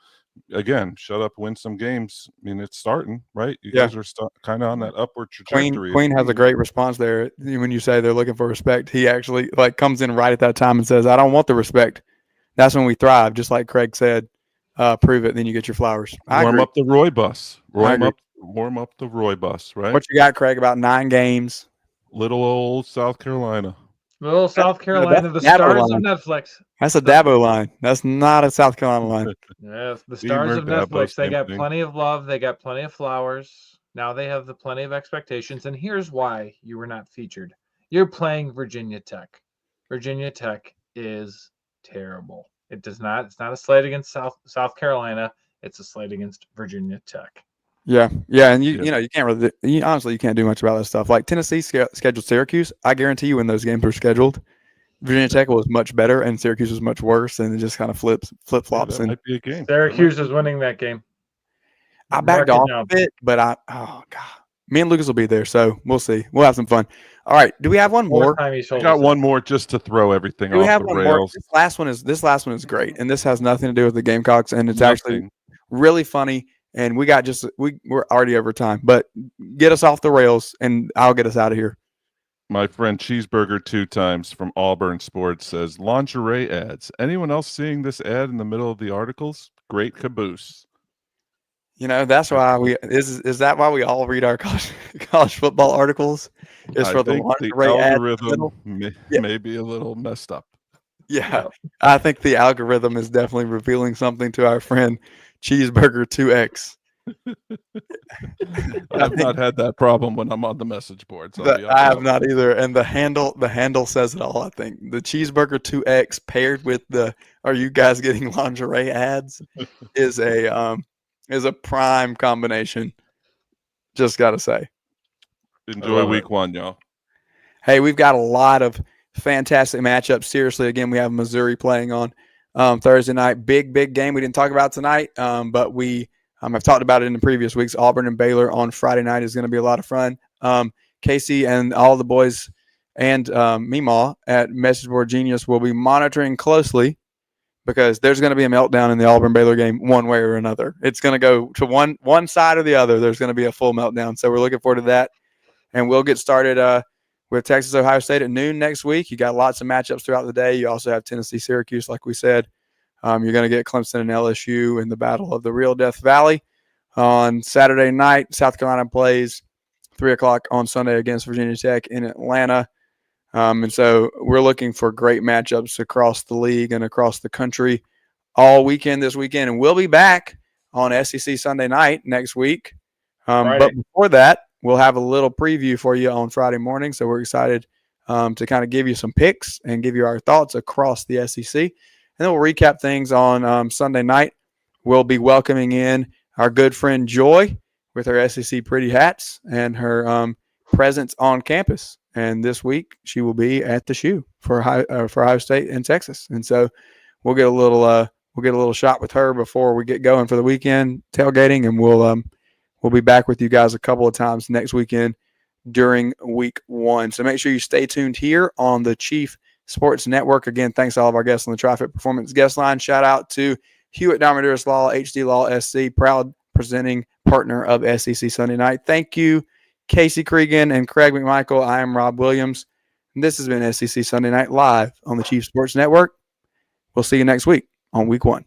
again, shut up, win some games. I mean, it's starting, right? You Yeah. guys are kind of on that upward Queen trajectory. has a great response there. When you say they're looking for respect, he actually comes in right at that time and says, "I don't want the respect." That's when we thrive, just like Craig said. Prove it, then you get your flowers. Warm up the Roy bus. Warm up the Roy bus, right? What you got, Craig? About 9 games. Little old South Carolina. Little South Carolina, the stars of Netflix. That's a Dabo line. That's not a South Carolina line. Yes, the stars of Netflix. They got plenty of love. They got plenty of flowers. Now they have the plenty of expectations. And here's why you were not featured. You're playing Virginia Tech. Virginia Tech is terrible. It's not a slight against South Carolina. It's a slight against Virginia Tech. Yeah, and you know you can't really honestly you can't do much about that stuff. Like Tennessee scheduled Syracuse. I guarantee you when those games were scheduled, Virginia Tech was much better and Syracuse was much worse, and it just kind of flip flops. That might be a game. Syracuse is winning that game. I backed off a bit, but me and Lucas will be there, so we'll see. We'll have some fun. All right, do we have one more? I got one more just to throw everything off the rails. This last one is great, and this has nothing to do with the Gamecocks, and it's actually really funny. And we're already over time, but get us off the rails, and I'll get us out of here. My friend Cheeseburger 2 times from Auburn Sports says lingerie ads. Anyone else seeing this ad in the middle of the articles? Great caboose. You know, that's why is that why we all read our college football articles? Is for the lingerie algorithm may be a little messed up. Yeah, I think the algorithm is definitely revealing something to our friend Cheeseburger 2X. I've not had that problem when I'm on the message boards. I have not either, and the handle says it all. I think the Cheeseburger 2X paired with the "Are you guys getting lingerie ads?" is a prime combination. Just gotta say, enjoy week 1, y'all. Hey, we've got a lot of fantastic matchups. Seriously, again, we have Missouri playing on Thursday night. Big game we didn't talk about tonight, but we I've talked about it in the previous weeks. Auburn and Baylor on Friday night is going to be a lot of fun. Casey and all the boys and Meemaw at Message Board Genius will be monitoring closely because there's going to be a meltdown in the Auburn-Baylor game one way or another. It's going to go to one side or the other. There's going to be a full meltdown. So we're looking forward to that. And we'll get started with Texas-Ohio State at noon next week. You got lots of matchups throughout the day. You also have Tennessee-Syracuse, like we said. You're going to get Clemson and LSU in the Battle of the Real Death Valley. On Saturday night, South Carolina plays 3 o'clock on Sunday against Virginia Tech in Atlanta. And so we're looking for great matchups across the league and across the country all weekend this weekend. And we'll be back on SEC Sunday night next week. But before that, we'll have a little preview for you on Friday morning. So we're excited to kind of give you some picks and give you our thoughts across the SEC. And then we'll recap things on Sunday night. We'll be welcoming in our good friend Joy with her SEC pretty hats and her presence on campus. And this week she will be at the Shoe for Ohio State and Texas. And so we'll get a little shot with her before we get going for the weekend tailgating, and we'll be back with you guys a couple of times next weekend during week 1. So make sure you stay tuned here on the Chief Sports Network. Again, thanks to all of our guests on the Traffic Performance guest line. Shout out to Hewitt Damaduras Law, HD Law SC, proud presenting partner of SEC Sunday Night. Thank you, Casey Cregan and Craig McMichael. I am Rob Williams. And this has been SEC Sunday Night live on the Chief Sports Network. We'll see you next week on week 1.